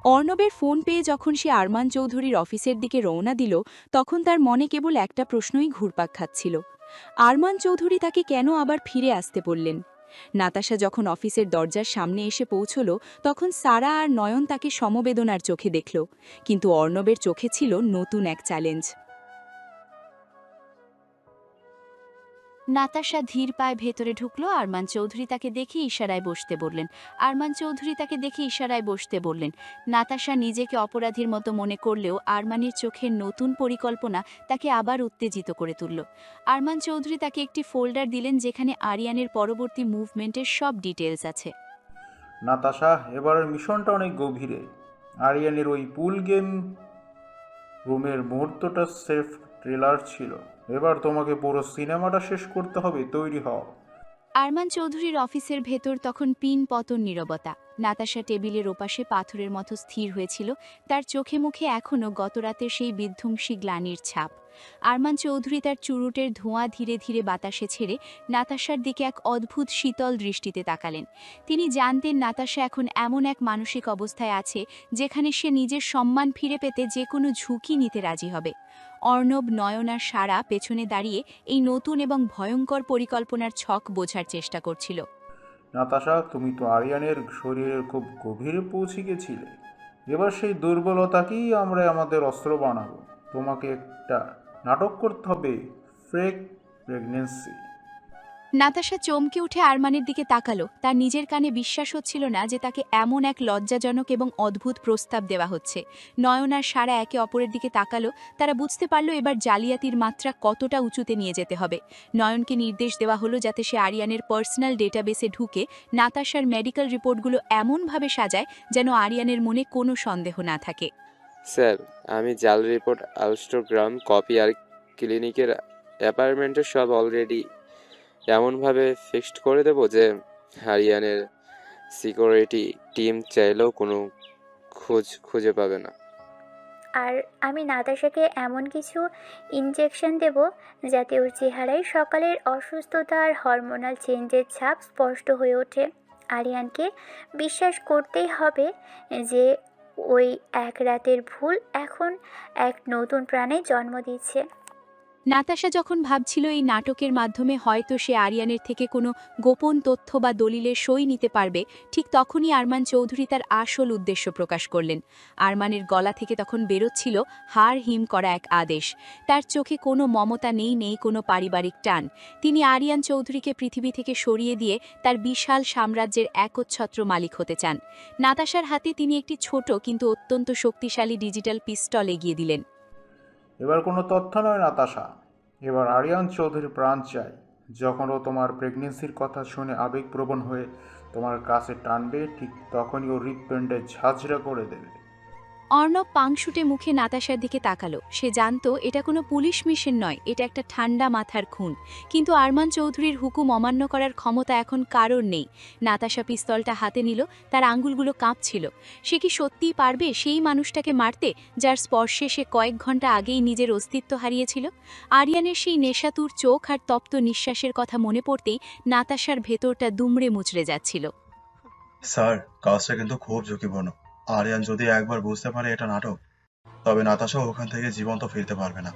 S1: অর্ণবের ফোন পেয়ে যখন সে আরমান চৌধুরীর অফিসের দিকে রওনা দিল, তখন তার মনে কেবল একটা প্রশ্নই ঘুরপাক খাচ্ছিল। আরমান চৌধুরী তাকে কেন আবার ফিরে আসতে বললেন? নাতাশা যখন অফিসের দরজার সামনে এসে পৌঁছল তখন সারা আর নয়ন তাকে সমবেদনার চোখে দেখল, কিন্তু অর্ণবের চোখে ছিল নতুন এক চ্যালেঞ্জ। নাতাশা ধীর পায়ে ভেতরে ঢুকল। আরমান চৌধুরী তাকে দেখে ইশারায় বসতে বললেন। নাতাশা নিজেকে অপরাধীর মতো মনে করলেও আরমানের চোখের নতুন পরিকল্পনা তাকে আবার উত্তেজিত করে তুলল। আরমান চৌধুরী তাকে একটি ফোল্ডার দিলেন যেখানে আরিয়ানের পরবর্তী মুভমেন্টের সব ডিটেলস আছে।
S7: নাতাশা, এবারের মিশনটা অনেক গভীরে। আরিয়ানের ওই পুল গেম রুমের মুহূর্তটা সেফ ট্রেলার ছিল। এবার তোমাকে পুরো সিনেমাটা শেষ করতে হবে, তৈরি হও।
S1: আরমান চৌধুরীর অফিসের ভেতর তখন পিন পতন নীরবতা। নাতাশা টেবিলের ওপাশে পাথরের মতো স্থির হয়েছিল, তার চোখে মুখে এখনও গতরাতের সেই বিধ্বংসী গ্লানির ছাপ। আরমান চৌধুরী তার চুরুটের ধোঁয়া ধীরে ধীরে বাতাসে ছেড়ে নাতাশার দিকে এক অদ্ভুত শীতল দৃষ্টিতে তাকালেন। তিনি জানতেন নাতাশা এখন এমন এক মানসিক অবস্থায় আছে যেখানে সে নিজের সম্মান ফিরে পেতে যে কোনো ঝুঁকি নিতে রাজি হবে। অর্ণব, নয়ন আর সারা পেছনে দাঁড়িয়ে এই নতুন এবং ভয়ঙ্কর পরিকল্পনার ছক বোঝার চেষ্টা করছিল।
S7: নাতাশা, তুমি তো আরিয়ানের শরীরের খুব গভীরে পৌঁছে গেছিলে। এবার সেই দুর্বলতাকেই আমরা আমাদের অস্ত্র বানাবো। তোমাকে একটা নাটক করতে হবে, ফেক প্রেগনেন্সি।
S1: নাতাশা চমকে উঠে আরমানের দিকে তাকালো। তার নিজের কানে বিশ্বাস হচ্ছিল না যে তাকে এমন এক লজ্জাজনক এবং অদ্ভুত প্রস্তাব দেওয়া হচ্ছে। নয়ন আর সারা একে অপরের দিকে তাকালো। তারা বুঝতে পারল এবার জালিয়াতির মাত্রা কতটা উঁচুতে নিয়ে যেতে হবে। নয়নকে নির্দেশ দেওয়া হলো যাতে সে আরিয়ানের পার্সোনাল ডেটাবেসে ঢুকে নাতাশার মেডিকেল রিপোর্টগুলো এমনভাবে সাজায় যেন আরিয়ানের মনে কোনো সন্দেহ না থাকে।
S4: স্যার, আমি জাল রিপোর্ট, আলস্টোগ্রাম কপি আর ক্লিনিকের অ্যাপার্টমেন্টের সব অলরেডি এমনভাবে ফিক্সড করে দেবো যে হারিয়ানের সিকিউরিটি টিম চাইলেও কোনো খোঁজ খুঁজে পাবে না।
S5: আর আমি নাতাশাকে এমন কিছু ইনজেকশন দেব যাতে ওর চেহারায় সকালের অসুস্থতা আর হরমোনাল চেঞ্জের ছাপ স্পষ্ট হয়ে ওঠে। আরিয়ানকে বিশ্বাস করতেই হবে যে ওই এক রাতের ভুল এখন এক নতুন প্রাণে জন্ম দিচ্ছে।
S1: নাতাশা যখন ভাবছিল এই নাটকের মাধ্যমে হয়তো সে আরিয়ানের থেকে কোনো গোপন তথ্য বা দলিলের সই নিতে পারবে, ঠিক তখনই আরমান চৌধুরী তার আসল উদ্দেশ্য প্রকাশ করলেন। আরমানের গলা থেকে তখন বেরোচ্ছিল হাড় হিম করা এক আদেশ। তার চোখে কোনো মমতা নেই কোনো পারিবারিক টান। তিনি আরিয়ান চৌধুরীকে পৃথিবী থেকে সরিয়ে দিয়ে তার বিশাল সাম্রাজ্যের একচ্ছত্র মালিক হতে চান। নাতাশার হাতে তিনি একটি ছোট কিন্তু অত্যন্ত শক্তিশালী ডিজিটাল পিস্তল এগিয়ে দিলেন।
S7: এবার কোনো তথ্য নয় নাতাশা, এবার আরিয়ান চৌধুরীর প্রাণ চাই। যখন ও তোমার প্রেগনেন্সির কথা শুনে আবেগপ্রবণ হয়ে তোমার কাছে টানবে, ঠিক তখনই ও হৃৎপিণ্ডে ঝাঁঝরা করে দেবে।
S1: অর্ণব পাংশুটে মুখে নাতাশার দিকে তাকালো। সে জানতো এটা কোনো পুলিশ মিশন নয়, এটা একটা ঠান্ডা মাথার খুন। কিন্তু আরমান চৌধুরীর হুকুম অমান্য করার ক্ষমতা এখন কারোর নেই। নাতাশা পিস্তলটা হাতে নিল, তার আঙ্গুলগুলো কাঁপছিল। সে কি সত্যিই পারবে সেই মানুষটাকে মারতে যার স্পর্শে সে কয়েক ঘন্টা আগেই নিজের অস্তিত্ব হারিয়েছিল? আরিয়ানের সেই নেশাতুর চোখ আর তপ্ত নিঃশ্বাসের কথা মনে পড়তেই নাতাশার ভেতরটা দুমড়ে মুচড়ে যাচ্ছিল।
S6: স্যার, কাজটা কিন্তু খুব ঝুঁকিপূর্ণ। আরিয়ান যদি একবার বুঝতে পারে এটা নাটক, তবে নাতাশা ওখান থেকে জীবন্ত ফিরতে পারবে না।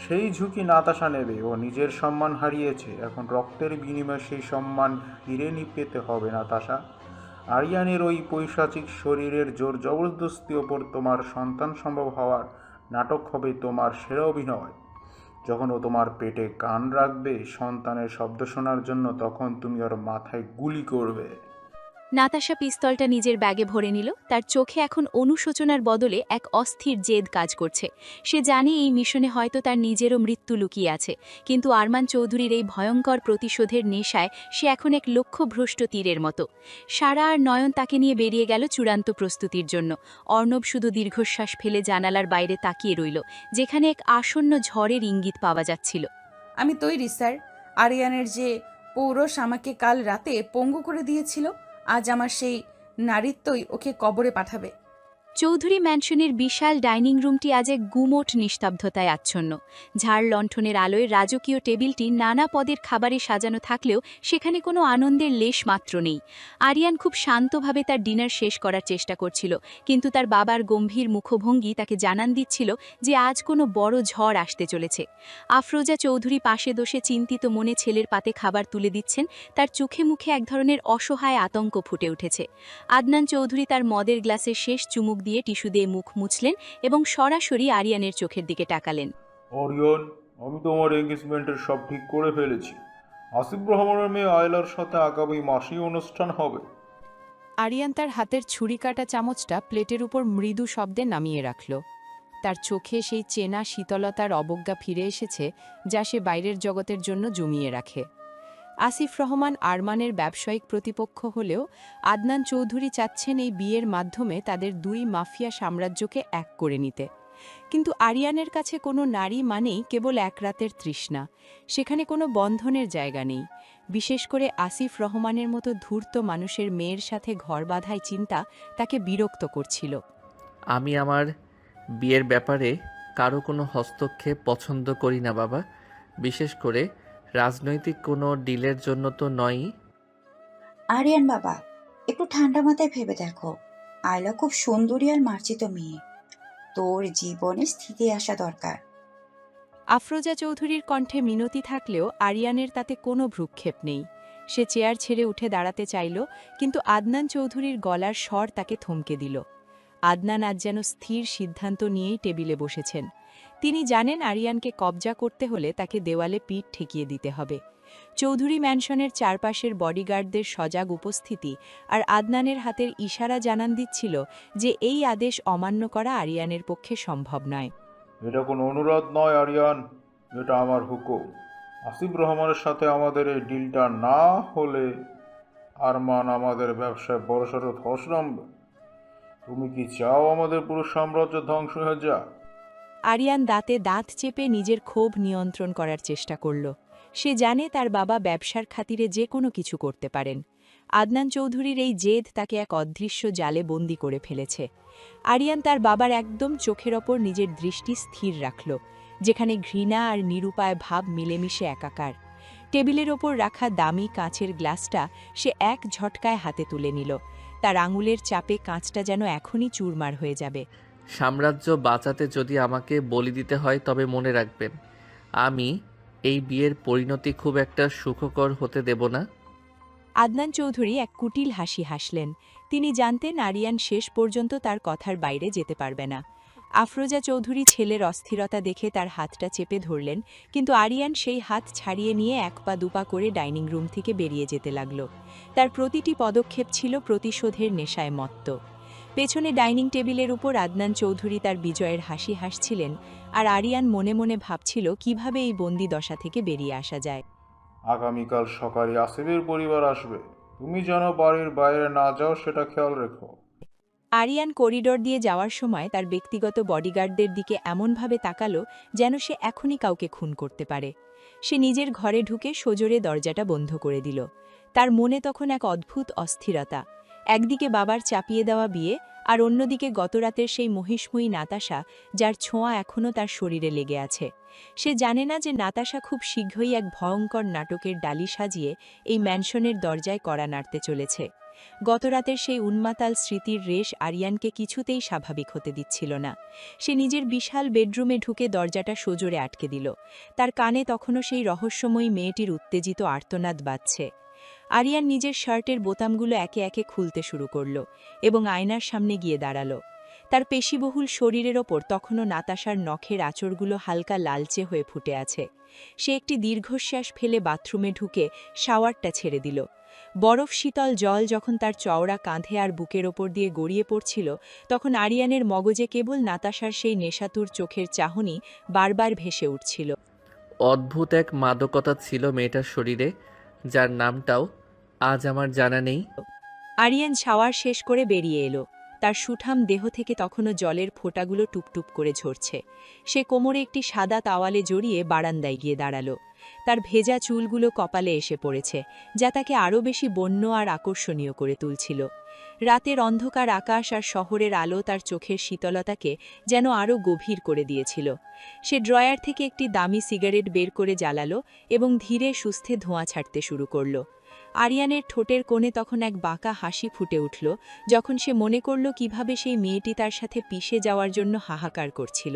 S7: সেই ঝুঁকি নাতাশা নেবে। ও নিজের সম্মান হারিয়েছে, এখন রক্তের বিনিময়ে সেই সম্মান ফিরে পেতে হবে নাতাশা। আরিয়ানের ওই পৈশাচিক শরীরের জোর জবরদস্তি ওপর তোমার সন্তান সম্ভব হওয়ার নাটক হবে তোমার সেরা অভিনয়। যখন ও তোমার পেটে কান রাখবে সন্তানের শব্দ শোনার জন্য, তখন তুমি ওর মাথায় গুলি করবে।
S1: নাতাশা পিস্তলটা নিজের ব্যাগে ভরে নিল। তার চোখে এখন অনুশোচনার বদলে এক অস্থির জেদ কাজ করছে। সে জানে এই মিশনে হয়তো তার নিজেরও মৃত্যু লুকিয়ে আছে, কিন্তু আরমান চৌধুরীর এই ভয়ঙ্কর প্রতিশোধের নেশায় সে এখন এক লক্ষ্যভ্রষ্ট তীরের মতো। সারা আর নয়ন তাকে নিয়ে বেরিয়ে গেল চূড়ান্ত প্রস্তুতির জন্য। অর্ণব শুধু দীর্ঘশ্বাস ফেলে জানালার বাইরে তাকিয়ে রইল, যেখানে এক আসন্ন ঝড়ের ইঙ্গিত পাওয়া যাচ্ছিল।
S3: আমি তৈরি স্যার। আরিয়ানের যে পৌরষ আমাকে কাল রাতে পঙ্গু করে দিয়েছিল, আজ আমার সেই নারীত্বই ওকে কবরে পাঠাবে।
S1: চৌধুরী ম্যানশনের বিশাল ডাইনিং রুমটি আজ এক গুমোট নিস্তব্ধতায় আচ্ছন্ন। ঝাড় লণ্ঠনের আলোয় রাজকীয় টেবিলটি নানা পদের খাবারে সাজানো থাকলেও সেখানে কোনো আনন্দের লেশ মাত্র নেই। আরিয়ান খুব শান্তভাবে তার ডিনার শেষ করার চেষ্টা করছিল, কিন্তু তার বাবার গম্ভীর মুখভঙ্গি তাকে জানান দিচ্ছিল যে আজ কোনো বড় ঝড় আসতে চলেছে। আফরোজা চৌধুরী পাশে বসে চিন্তিত মনে ছেলের পাতে খাবার তুলে দিচ্ছেন। তার চোখে মুখে এক ধরনের অসহায় আতঙ্ক ফুটে উঠেছে। আদনান চৌধুরী তার মদের গ্লাসের শেষ চুমুক দিয়ে টিস্যু দিয়ে মুখ মুছলেন এবং সরাসরি আরিয়ানের চোখের দিকে তাকালেন।
S7: অরিয়ন, আমি তোমার এঙ্গেজমেন্টের সব ঠিক করে ফেলেছি। আসিফ রহমানের মেয়ে আয়লার সাথে আগামী মাসেই অনুষ্ঠান হবে।
S8: আরিয়ান তার হাতের ছুরি কাটা চামচটা প্লেটের উপর মৃদু শব্দে নামিয়ে রাখল। তার চোখে সেই চেনা শীতলতার অবজ্ঞা ফিরে এসেছে, যা সে বাইরের জগতের জন্য জমিয়ে রাখে। আসিফ রহমান আরমানের ব্যবসায়িক প্রতিপক্ষ হলেও আদনান চৌধুরী চাচ্ছেন এই বিয়ের মাধ্যমে তাদের দুই মাফিয়া সাম্রাজ্যকে এক করে নিতে। কিন্তু আরিয়ানের কাছে কোনো নারী মানেই কেবল এক রাতের তৃষ্ণা, সেখানে কোনো বন্ধনের জায়গা নেই। বিশেষ করে আসিফ রহমানের মতো ধূর্ত মানুষের মেয়ের সাথে ঘর বাঁধায় চিন্তা তাকে বিরক্ত করছিল।
S2: আমি আমার বিয়ের ব্যাপারে কারো কোনো হস্তক্ষেপ পছন্দ করি না বাবা, বিশেষ করে রাজনৈতিক কোনো ডিলের জন্য তো নয়ই।
S9: আরিয়ান বাবা, একটু ঠান্ডা মাথায় ভেবে দেখো। আয়লা খুব সুন্দরী আর মার্জিত মেয়ে। তোর জীবনে স্থিতি আসা দরকার।
S8: আফরোজা চৌধুরীর কণ্ঠে মিনতি থাকলেও আরিয়ানের তাতে কোনো ভ্রুক্ষেপ নেই। সে চেয়ার ছেড়ে উঠে দাঁড়াতে চাইল, কিন্তু আদনান চৌধুরীর গলার স্বর তাকে থমকে দিল। আদনান আজ যেন স্থির সিদ্ধান্ত নিয়েই টেবিলে বসেছেন। তিনি জানেন আরিয়ানকে কবজা করতে হলে তাকে দেওয়ালে পিঠ ঠেকিয়ে দিতে হবে। চৌধুরী ম্যানশনের চারপাশের বডিগার্ডদের সজাগ উপস্থিতি আর আদনানের হাতের ইশারা জানান দিচ্ছিল যে এই আদেশ অমান্য করা আরিয়ানের পক্ষে সম্ভব নয়।
S7: এটা কোনো অনুরোধ নয় আরিয়ান, এটা আমার হুকুম। আসিফ রহমানের সাথে আমাদের এই ডিলটা না হলে আরমান আমাদের ব্যবসায় বড়সড় ধস নামবে। তুমি কি চাও আমাদের পুরো সাম্রাজ্য ধ্বংস হয়ে যাক?
S8: আরিয়ান দাঁতে দাঁত চেপে নিজের ক্ষোভ নিয়ন্ত্রণ করার চেষ্টা করল। সে জানে তার বাবা ব্যবসার খাতিরে যে কোনো কিছু করতে পারেন। আদনান চৌধুরীর এই জেদ তাকে এক অদৃশ্য জালে বন্দি করে ফেলেছে। আরিয়ান তার বাবার একদম চোখের ওপর নিজের দৃষ্টি স্থির রাখল, যেখানে ঘৃণা আর নিরুপায় ভাব মিলেমিশে একাকার। টেবিলের ওপর রাখা দামি কাঁচের গ্লাসটা সে এক ঝটকায় হাতে তুলে নিল। তার আঙুলের চাপে কাঁচটা যেন এখনই চুরমার হয়ে যাবে।
S2: সাম্রাজ্য বাঁচাতে যদি আমাকে বলি দিতে হয় তবে মনে রাখবেন, আমি এই বিয়ের পরিণতি খুব একটা সুখকর হতে দেব না।
S8: আদনান চৌধুরী এক কুটিল হাসি হাসলেন। তিনি জানতেন আরিয়ান শেষ পর্যন্ত তার কথার বাইরে যেতে পারবে না। আফরোজা চৌধুরী ছেলের অস্থিরতা দেখে তার হাতটা চেপে ধরলেন, কিন্তু আরিয়ান সেই হাত ছাড়িয়ে নিয়ে এক পা দুপা করে ডাইনিং রুম থেকে বেরিয়ে যেতে লাগল। তার প্রতিটি পদক্ষেপ ছিল প্রতিশোধের নেশায় মত্ত। পেছনে ডাইনিং টেবিলের উপর আদনান চৌধুরী তার বিজয়ের হাসি হাসছিলেন, আর আরিয়ান মনে মনে ভাবছিল কিভাবে এই বন্দি দশা থেকে বেরিয়ে আসা যায়।
S7: আগামীকাল সকালে আসিফের পরিবার আসবে। তুমি যেন বাড়ির বাইরে না যাও, সেটা খেয়াল রেখো।
S8: আরিয়ান করিডোর দিয়ে যাওয়ার সময় তার ব্যক্তিগত বডিগার্ডদের দিকে এমনভাবে তাকালো যেন সে এখনই কাউকে খুন করতে পারে। সে নিজের ঘরে ঢুকে সজোরে দরজাটা বন্ধ করে দিল। তার মনে তখন এক অদ্ভুত অস্থিরতা। একদিকে বাবার চাপিয়ে দেওয়া বিয়ে, আর অন্যদিকে গতরাতের সেই মহিষ্ময়ী নাতাশা, যার ছোঁয়া এখনও তার শরীরে লেগে আছে। সে জানে না যে নাতাশা খুব শীঘ্রই এক ভয়ঙ্কর নাটকের ডালি সাজিয়ে এই ম্যানশনের দরজায় কড়া নাড়তে চলেছে। গতরাতের সেই উন্মাতাল স্মৃতির রেশ আরিয়ানকে কিছুতেই স্বাভাবিক হতে দিচ্ছিল না। সে নিজের বিশাল বেডরুমে ঢুকে দরজাটা সজোরে আটকে দিল। তার কানে তখনও সেই রহস্যময়ী মেয়েটির উত্তেজিত আর্তনাদ বাজছে। আরিয়ান নিজের শার্টের বোতামগুলো একে একে খুলতে শুরু করল এবং আয়নার সামনে গিয়ে দাঁড়াল। তার পেশিবহুল শরীরের ওপর তখনও নাতাশার নখের আঁচড়গুলো হালকা লালচে হয়ে ফুটে আছে। সে একটি দীর্ঘশ্বাস ফেলে বাথরুমে ঢুকে শাওয়ারটা ছেড়ে দিল। বরফ শীতল জল যখন তার চওড়া কাঁধে আর বুকের ওপর দিয়ে গড়িয়ে পড়ছিল, তখন আরিয়ানের মগজে কেবল নাতাশার সেই নেশাতুর চোখের চাহনি বারবার ভেসে উঠছিল।
S2: অদ্ভুত এক মাদকতা ছিল মেয়েটার শরীরে, যার নামটাও আজ আমার জানা নেই।
S8: আরিয়ান শাওয়ার শেষ করে বেরিয়ে এলো। তার সুঠাম দেহ থেকে তখনও জলের ফোঁটাগুলো টুপটুপ করে ঝরছে। সে কোমরে একটি সাদা তাওয়ালে জড়িয়ে বারান্দায় গিয়ে দাঁড়ালো। তার ভেজা চুলগুলো কপালে এসে পড়েছে, যা তাকে আরও বেশি বন্য আর আকর্ষণীয় করে তুলছিল। রাতের অন্ধকার আকাশ আর শহরের আলো তার চোখের শীতলতাকে যেন আরও গভীর করে দিয়েছিল। সে ড্রয়ার থেকে একটি দামি সিগারেট বের করে জ্বালালো এবং ধীরে সুস্থে ধোঁয়া ছাড়তে শুরু করল। আরিয়ানের ঠোঁটের কোণে তখন এক বাঁকা হাসি ফুটে উঠল, যখন সে মনে করল কিভাবে সেই মেয়েটি তার সাথে পিষে যাওয়ার জন্য হাহাকার করছিল।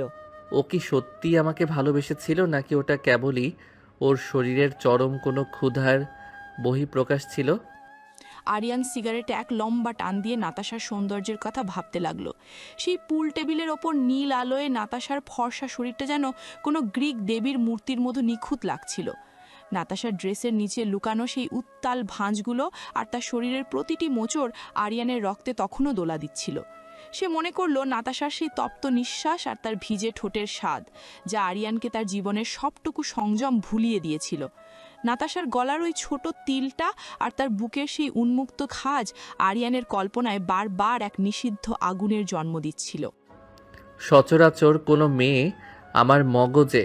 S2: ও কি সত্যিই আমাকে ভালোবেসেছিল, নাকি ওটা কেবলই ওর শরীরের চরম কোনো ক্ষুধার বহিঃপ্রকাশ ছিল?
S10: আরিয়ান সিগারেটে এক লম্বা টান দিয়ে নাতাশার সৌন্দর্যের কথা ভাবতে লাগলো। সেই পুল টেবিলের ওপর নীল আলোয় নাতাশার ফর্সা শরীরটা যেন কোনো গ্রিক দেবীর মূর্তির মতো নিখুঁত লাগছিল। নাতাশার ড্রেসের নিচে লুকানো সেই উত্তাল ভাঁজগুলো আর তার শরীরের প্রতিটি মোচড় আরিয়ানের রক্তে তখনও দোলা দিচ্ছিল। সে মনে করল নাতাশার সেই তপ্ত নিঃশ্বাস আর তার ভিজে ঠোঁটের স্বাদ, যা আরিয়ানকে তার জীবনের সবটুকু সংযম ভুলিয়ে দিয়েছিল। নাতাশার গলার ওই ছোট তিলটা আর তার বুকের সেই উন্মুক্ত খাজ আরিয়ানের কল্পনায় বারবার এক নিষিদ্ধ আগুনের জন্ম দিচ্ছিল।
S2: সচরাচর কোনো মেয়ে আমার মগজে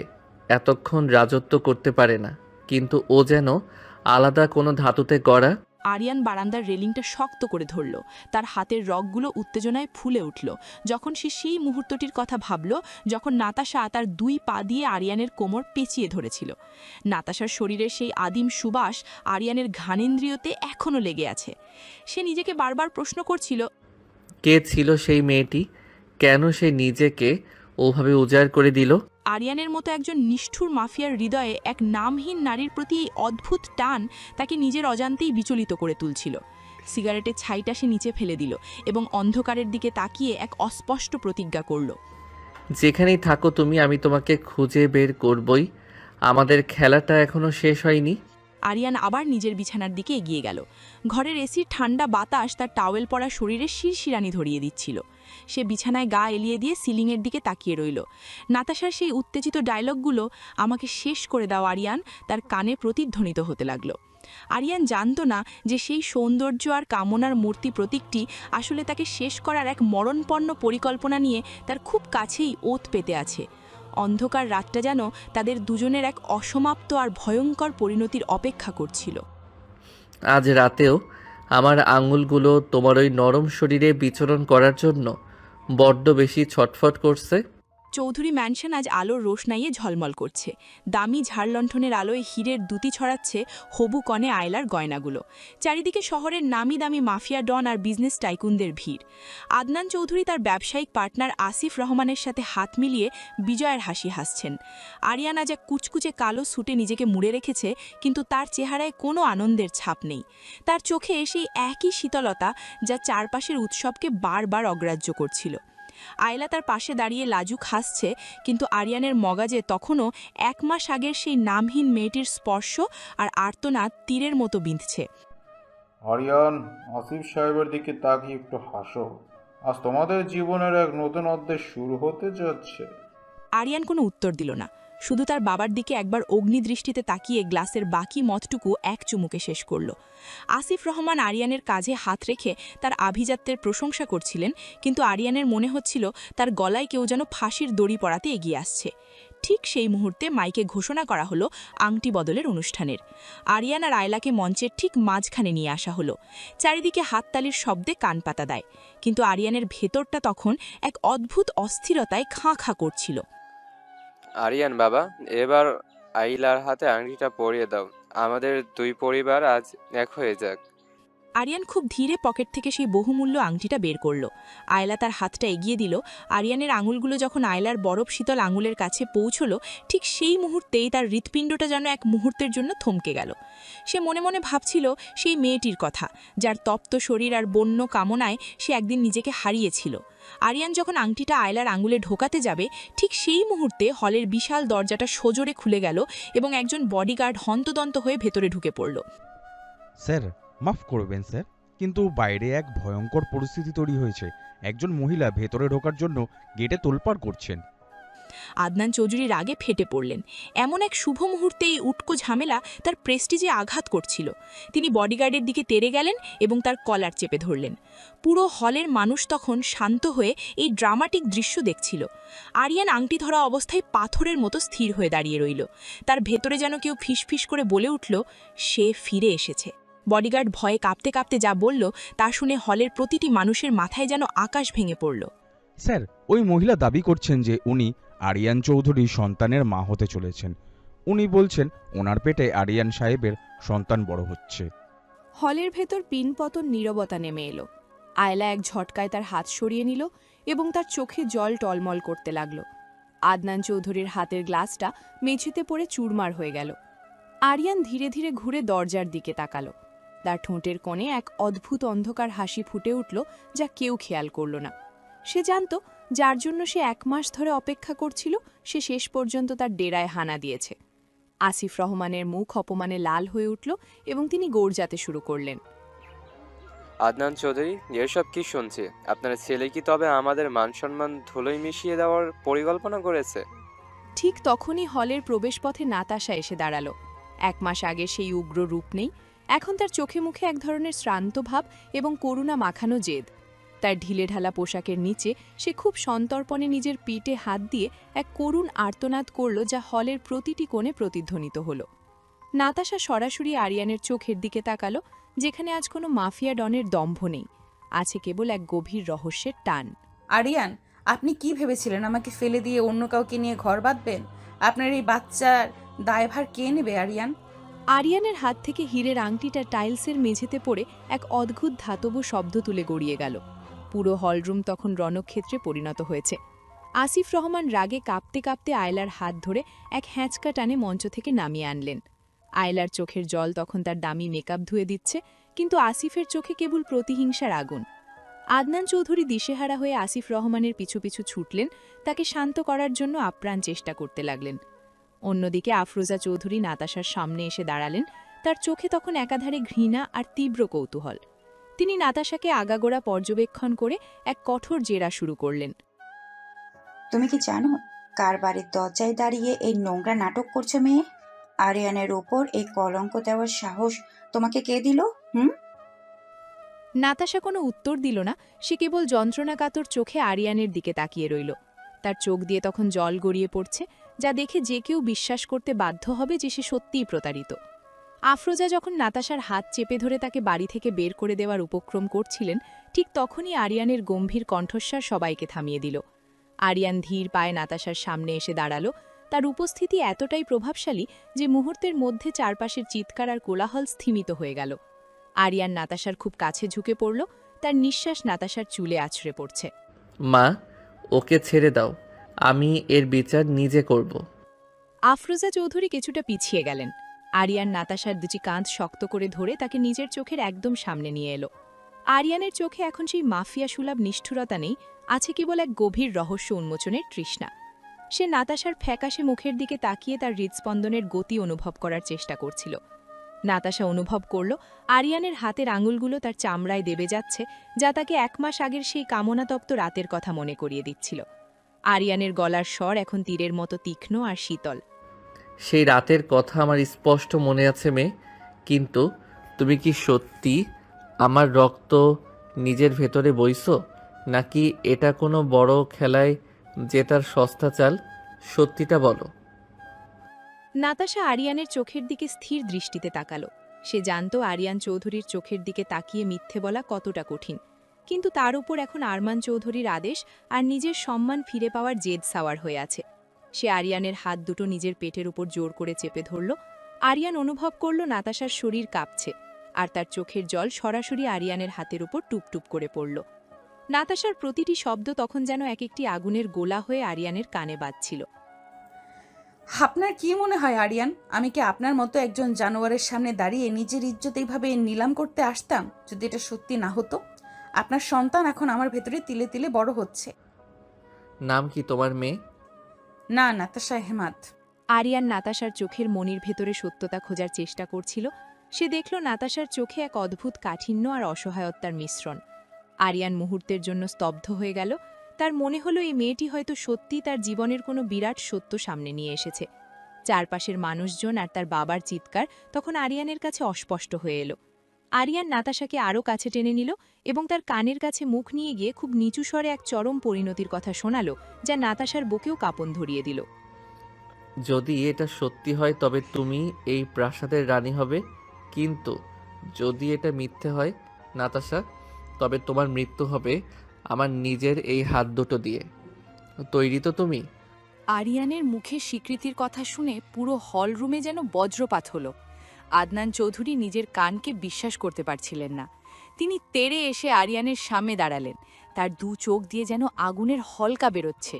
S2: এতক্ষণ রাজত্ব করতে পারে না, কিন্তু ও যেন আলাদা কোনো ধাতুতে গড়া।
S10: আরিয়ান বারান্দার রেলিংটা শক্ত করে ধরল। তার হাতের রগগুলো উত্তেজনায় ফুলে উঠল যখন সে সেই মুহূর্তটির কথা ভাবল, যখন নাতাশা তার 2 পা দিয়ে আরিয়ানের কোমর পেঁচিয়ে ধরেছিল। নাতাশার শরীরের সেই আদিম সুবাস আরিয়ানের ঘ্রাণেন্দ্রিয়তে এখনও লেগে আছে। সে নিজেকে বারবার প্রশ্ন করছিল,
S2: কে ছিল সেই মেয়েটি? কেন সে নিজেকে ওভাবে উজাড় করে দিল?
S10: আরিয়ানের মতো একজন নিষ্ঠুর মাফিয়ার হৃদয়ে এক নামহীন নারীর প্রতি এই অদ্ভুত টান তাকে নিজের অজান্তেই বিচলিত করে তুলছিল। সিগারেটের ছাইটা সে নিচে ফেলে দিল এবং অন্ধকারের দিকে তাকিয়ে এক অস্পষ্ট প্রতিজ্ঞা করল।
S2: যেখানেই থাকো তুমি, আমি তোমাকে খুঁজে বের করবই। আমাদের খেলাটা এখনো শেষ হয়নি।
S10: আরিয়ান আবার নিজের বিছানার দিকে এগিয়ে গেল। ঘরের এসির ঠান্ডা বাতাস তার টাওয়েল পরা শরীরে শিরশিরানি ধরিয়ে দিচ্ছিল। সে বিছানায় গা এলিয়ে দিয়ে সিলিংয়ের দিকে তাকিয়ে রইল। নাতাশার সেই উত্তেজিত ডায়লগগুলো, আমাকে শেষ করে দাও আরিয়ান, তার কানে প্রতিধ্বনিত হতে লাগলো। আরিয়ান জানত না যে সেই সৌন্দর্য আর কামনার মূর্তি প্রতীকটি আসলে তাকে শেষ করার এক মরণপন্ন পরিকল্পনা নিয়ে তার খুব কাছেই ওত পেতে আছে। অন্ধকার রাতটা যেন তাদের দুজনের এক অসমাপ্ত আর ভয়ঙ্কর পরিণতির অপেক্ষা করছিল।
S2: আজ রাতেও আমার আঙুলগুলো তোমার ওই নরম শরীরে বিচরণ করার জন্য বড্ড বেশি ছটফট করছে।
S10: চৌধুরী ম্যানশন আজ আলোর রোশনাইয়ে ঝলমল করছে। দামি ঝাড়লণ্ঠনের আলোয় হীরের দুতি ছড়াচ্ছে হবু কনে আয়লার গয়নাগুলো। চারিদিকে শহরের নামি দামি মাফিয়া ডন আর বিজনেস টাইকুনদের ভিড়। আদনান চৌধুরী তার ব্যবসায়িক পার্টনার আসিফ রহমানের সাথে হাত মিলিয়ে বিজয়ের হাসি হাসছেন। আরিয়ান আজ এক কুচকুচে কালো স্যুটে নিজেকে মুড়ে রেখেছে, কিন্তু তার চেহারায় কোনো আনন্দের ছাপ নেই। তার চোখে সেই একই শীতলতা যা চারপাশের উৎসবকে বারবার অগ্রাহ্য করছিল। আয়লা তার পাশে দাঁড়িয়ে লাজুক হাসছে, কিন্তু আরিয়ানের মগজে তখনও 1 মাস আগের সেই নামহীন মেয়েটির স্পর্শ আর আর্তনাদ তীরের মতো বিঁধছে।
S7: আরিয়ান, আসিফ সাহেবের দিকে তাকিয়ে একটু হাসো। আজ তোমাদের জীবনের এক নতুন অধ্যায় শুরু হতে যাচ্ছে।
S10: আরিয়ান কোনো উত্তর দিল না, শুধু তার বাবার দিকে একবার অগ্নিদৃষ্টিতে তাকিয়ে গ্লাসের বাকি মদটুকু এক চুমুকে শেষ করল। আসিফ রহমান আরিয়ানের কাঁধে হাত রেখে তার আভিজাত্যের প্রশংসা করছিলেন, কিন্তু আরিয়ানের মনে হচ্ছিল তার গলায় কেউ যেন ফাঁসির দড়ি পরাতে এগিয়ে আসছে। ঠিক সেই মুহূর্তে মাইকে ঘোষণা করা হলো আংটি বদলের অনুষ্ঠানের। আরিয়ান আর আয়লাকে মঞ্চের ঠিক মাঝখানে নিয়ে আসা হলো। চারিদিকে হাততালির শব্দে কান পাতা দেয়, কিন্তু আরিয়ানের ভেতরটা তখন এক অদ্ভুত অস্থিরতায় খাঁ খাঁ করছিল।
S4: আরিয়ান বাবা, এবার আইলার হাতে আংটিটা পরিয়ে দাও। আমাদের 2 পরিবার আজ এক হয়ে যাক।
S10: আরিয়ান খুব ধীরে পকেট থেকে সেই বহুমূল্য আংটিটা বের করল। আয়লা তার হাতটা এগিয়ে দিল। আরিয়ানের আঙুলগুলো যখন আয়লার বরফ শীতল আঙুলের কাছে পৌঁছল, ঠিক সেই মুহূর্তেই তার হৃৎপিণ্ডটা যেন এক মুহূর্তের জন্য থমকে গেল। সে মনে মনে ভাবছিল সেই মেয়েটির কথা, যার তপ্ত শরীর আর বন্য কামনায় সে একদিন নিজেকে হারিয়েছিল। আরিয়ান যখন আংটিটা আয়লার আঙুলে ঢোকাতে যাবে, ঠিক সেই মুহূর্তে হলের বিশাল দরজাটা সজোরে খুলে গেল এবং একজন বডিগার্ড হন্তদন্ত হয়ে ভেতরে ঢুকে পড়ল।
S11: স্যার, মাফ করবেন স্যার, কিন্তু বাইরে এক ভয়ঙ্কর পরিস্থিতি তৈরি হয়েছে। একজন মহিলা ভেতরে ঢোকার জন্য গেটে তোলপাড় করছেন।
S10: আদনান চৌধুরী রাগে ফেটে পড়লেন। এমন এক শুভ মুহূর্তে এই উটকো ঝামেলা তার প্রেস্টিজে আঘাত করছিল। তিনি বডিগার্ডের দিকে তেড়ে গেলেন এবং তার কলার চেপে ধরলেন। পুরো হলের মানুষ তখন শান্ত হয়ে এই ড্রামাটিক দৃশ্য দেখছিল। আরিয়ান আংটি ধরা অবস্থায় পাথরের মতো স্থির হয়ে দাঁড়িয়ে রইল। তার ভেতরে যেন কেউ ফিসফিস করে বলে উঠল, সে ফিরে এসেছে। বডিগার্ড ভয়ে কাঁপতে কাঁপতে যা বলল তা শুনে হলের প্রতিটি মানুষের মাথায় যেন আকাশ ভেঙে পড়ল।
S11: স্যার, ওই মহিলা দাবি করছেন যে উনি আরিয়ান চৌধুরী সন্তানের মা হতে চলেছেন। উনি বলছেন ওনার পেটে আরিয়ান সাহেবের সন্তান বড় হচ্ছে।
S10: হলের ভেতর পিনপতন নীরবতা নেমে এলো। আয়লা এক ঝটকায় তার হাত সরিয়ে নিল এবং তার চোখে জল টলমল করতে লাগল। আদনান চৌধুরীর হাতের গ্লাসটা মেঝেতে পড়ে চুরমার হয়ে গেল। আরিয়ান ধীরে ধীরে ঘুরে দরজার দিকে তাকালো। তার ঠোঁটের কোণে এক অদ্ভুত অন্ধকার হাসি ফুটে উঠল, যা কেউ খেয়াল করল না। সে জানত যার জন্য সে 1 মাস ধরে অপেক্ষা করছিল সে শেষ পর্যন্ত তার ডেরায় হানা দিয়েছে। আসিফ রহমানের মুখ অপমানে লাল হয়ে উঠল এবং তিনি গর্জাতে শুরু করলেন।
S4: আদনান চৌধুরী, এসব কি শুনছি? আপনার ছেলে কি তবে আমাদের মান সম্মান ধুলোয় মিশিয়ে দেওয়ার পরিকল্পনা করেছে?
S10: ঠিক তখনই হলের প্রবেশপথে নাতাশা এসে দাঁড়ালো। 1 মাস আগে সেই উগ্র রূপ নেই। এখন তার চোখে মুখে এক ধরনের শ্রান্ত ভাব এবং করুণা মাখানো জেদ। তার ঢিলেঢালা পোশাকের নিচে সে খুব সন্তর্পণে নিজের পিঠে হাত দিয়ে এক করুণ আর্তনাদ করল, যা হলের প্রতিটি কোণে প্রতিধ্বনিত হল। নাতাশা সরাসরি আরিয়ানের চোখের দিকে তাকালো, যেখানে আজ কোনো মাফিয়া ডনের দম্ভ নেই, আছে কেবল এক গভীর রহস্যের টান।
S3: আরিয়ান, আপনি কি ভেবেছিলেন আমাকে ফেলে দিয়ে অন্য কাউকে নিয়ে ঘর বাঁধবেন? আপনার এই বাচ্চার দায়ভার কে নেবে আরিয়ান?
S10: আরিয়ানের হাত থেকে হীরের আংটিটা টাইলসের মেঝেতে পড়ে এক অদ্ভুত ধাতব শব্দ তুলে গড়িয়ে গেল। পুরো হলরুম তখন রণক্ষেত্রে পরিণত হয়েছে। আসিফ রহমান রাগে কাঁপতে কাঁপতে আয়লার হাত ধরে এক হ্যাঁচকা টানে মঞ্চ থেকে নামিয়ে আনলেন। আয়লার চোখের জল তখন তার দামি মেকআপ ধুয়ে দিচ্ছে, কিন্তু আসিফের চোখে কেবল প্রতিহিংসার আগুন। আদনান চৌধুরী দিশেহারা হয়ে আসিফ রহমানের পিছু পিছু ছুটলেন, তাকে শান্ত করার জন্য আপ্রাণ চেষ্টা করতে লাগলেন। অন্যদিকে আফরোজা চৌধুরী নাতাশার সামনে এসে দাঁড়ালেন। তার চোখে তখন একাধারে ঘৃণা আর তীব্র কৌতূহল। তিনি নাতাশাকে আগাগোড়া পর্যবেক্ষণ করে এক কঠোর জেরা শুরু করলেন।
S9: তুমি কি জানো কার বাড়ির দরজায় দাঁড়িয়ে এই নোংরা নাটক করছো মেয়ে? আরিয়ানের ওপর এই কলঙ্ক দেওয়ার সাহস তোমাকে কে দিল?
S10: নাতাশা কোনো উত্তর দিল না। সে কেবল যন্ত্রণাকাতর চোখে আরিয়ানের দিকে তাকিয়ে রইল। তার চোখ দিয়ে তখন জল গড়িয়ে পড়ছে, যা দেখে যে কেউ বিশ্বাস করতে বাধ্য হবে যে সে সত্যিই প্রতারিত। আফরোজা যখন নাতাশার হাত চেপে ধরে তাকে বাড়ি থেকে বের করে দেওয়ার উপক্রম করছিলেন, ঠিক তখনই আরিয়ানের গম্ভীর কণ্ঠস্বর সবাইকে থামিয়ে দিল। আরিয়ান ধীর পায়ে নাতাশার সামনে এসে দাঁড়ালো। তার উপস্থিতি এতটাই প্রভাবশালী যে মুহূর্তের মধ্যে চারপাশের চিৎকার আর কোলাহল স্থিমিত হয়ে গেল। আরিয়ান নাতাশার খুব কাছে ঝুঁকে পড়ল। তার নিঃশ্বাস নাতাশার চুলে আছড়ে পড়ছে।
S2: মা, ওকে ছেড়ে দাও, আমি এর বিচার নিজে করব।
S10: আফরোজা চৌধুরী কিছুটা পিছিয়ে গেলেন। আরিয়ান নাতাশার দুটি কাঁধ শক্ত করে ধরে তাকে নিজের চোখের একদম সামনে নিয়ে এলো। আরিয়ানের চোখে এখন সেই মাফিয়া সুলভ নিষ্ঠুরতা নেই, আছে কেবল এক গভীর রহস্য উন্মোচনের তৃষ্ণা। সে নাতাশার ফ্যাকাশে মুখের দিকে তাকিয়ে তার হৃদস্পন্দনের গতি অনুভব করার চেষ্টা করছিল। নাতাশা অনুভব করল আরিয়ানের হাতের আঙুলগুলো তার চামড়ায় দেবে যাচ্ছে, যা তাকে 1 মাস আগের সেই কামনাতপ্ত রাতের কথা মনে করিয়ে দিচ্ছিল। আরিয়ানের গলার স্বর এখন তীরের মতো তীক্ষ্ণ আর শীতল।
S2: সেই রাতের কথা আমার স্পষ্ট মনে আছে মেয়ে, কিন্তু তুমি কি সত্যি আমার রক্ত নিজের ভেতরে বইছো, নাকি এটা কোনো বড় খেলায় জেতার সস্তা চাল? সত্যিটা বলো।
S10: নাতাশা আরিয়ানের চোখের দিকে স্থির দৃষ্টিতে তাকালো। সে জানত আরিয়ান চৌধুরীর চোখের দিকে তাকিয়ে মিথ্যে বলা কতটা কঠিন, কিন্তু তার উপর এখন আরমান চৌধুরীর আদেশ আর নিজের সম্মান ফিরে পাওয়ার জেদ সাওয়ার হয়ে আছে। সে আরিয়ানের হাত দুটো নিজের পেটের উপর জোর করে চেপে ধরল। আরিয়ান অনুভব করল নাতাশার শরীর কাঁপছে, আর তার চোখের জল সরাসরি আরিয়ানের হাতের উপর টুপটুপ করে পড়ল। নাতাশার প্রতিটি শব্দ তখন যেন এক একটি আগুনের গোলা হয়ে আরিয়ানের কানে বাজছিল।
S3: আপনার কি মনে হয় আরিয়ান, আমি কি আপনার মতো একজন জানোয়ারের সামনে দাঁড়িয়ে নিজের ইজ্জত এইভাবে নিলাম করতে আসতাম যদি এটা সত্যি না হতো? আপনার সন্তান এখন আমার ভেতরে তিলে তিলে বড় হচ্ছে।
S2: নাম কি তোমার মেয়ে?
S3: না, নাতাশা হেমাদ।
S10: আরিয়ান নাতাশার চোখের মনির ভেতরে সত্যতা খোঁজার চেষ্টা করছিল। সে দেখল নাতাশার চোখে এক অদ্ভুত কাঠিন্য আর অসহায়তার মিশ্রণ। আরিয়ান মুহূর্তের জন্য স্তব্ধ হয়ে গেল।
S8: তার মনে হলো এই মেয়েটি হয়তো সত্যি তার জীবনের কোনো বিরাট সত্য সামনে নিয়ে এসেছে। চারপাশের মানুষজন আর তার বাবার চিৎকার তখন আরিয়ানের কাছে অস্পষ্ট হয়ে এলো। আরিয়ান নাতাশাকে আরও কাছে টেনে নিল এবং তার কানের কাছে মুখ নিয়ে গিয়ে খুব নিচু স্বরে এক চরম পরিণতির কথা শোনালো, যা নাতাশার বুকেও কাঁপন ধরিয়ে দিল।
S2: যদি এটা সত্যি হয় তবে তুমি এই প্রাসাদের রানী হবে, কিন্তু যদি এটা মিথ্যে হয় নাতাশা, তবে তোমার মৃত্যু হবে আমার নিজের এই হাত দুটো দিয়ে। তৈরি তো তুমি?
S1: আরিয়ানের মুখে স্বীকৃতির কথা শুনে পুরো হল রুমে যেন বজ্রপাত হলো। আদনান চৌধুরী নিজের কানকে বিশ্বাস করতে পারছিলেন না। তিনি তেড়ে এসে আরিয়ানের সামনে দাঁড়ালেন। তার দু চোখ দিয়ে যেন আগুনের হলকা বেরোচ্ছে।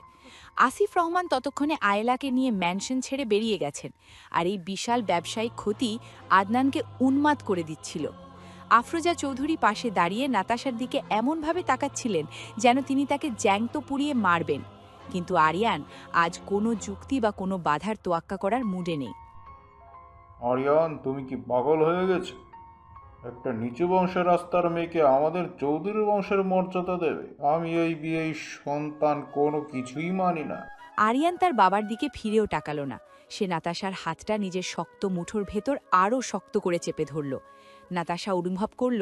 S1: আসিফ রহমান ততক্ষণে আয়লাকে নিয়ে ম্যানশন ছেড়ে বেরিয়ে গেছেন, আর এই বিশাল ব্যবসায়িক ক্ষতি আদনানকে উন্মাদ করে দিচ্ছিল। আফরোজা চৌধুরী পাশে দাঁড়িয়ে নাতাশার দিকে এমনভাবে তাকাচ্ছিলেন যেন তিনি তাকে জ্যান্ত পুড়িয়ে মারবেন, কিন্তু আরিয়ান আজ কোনো যুক্তি বা কোনো বাধার তোয়াক্কা করার মুডে নেই।
S7: আরিয়ান, তুমি কি পাগল হয়ে গেছে? একটা নিচু বংশের রাস্তার মেয়েকে আমাদের চৌধুরী বংশের মর্যাদা দেবে? আমি এই বিয়ের সন্তান কোনো কিছুই মানি না।
S1: আরিয়ান তার বাবার দিকে ফিরেও তাকালো না। সে নাতাশার হাতটা নিজের শক্ত মুঠোর ভেতর আরও শক্ত করে চেপে ধরল। নাতাশা অনুভব করল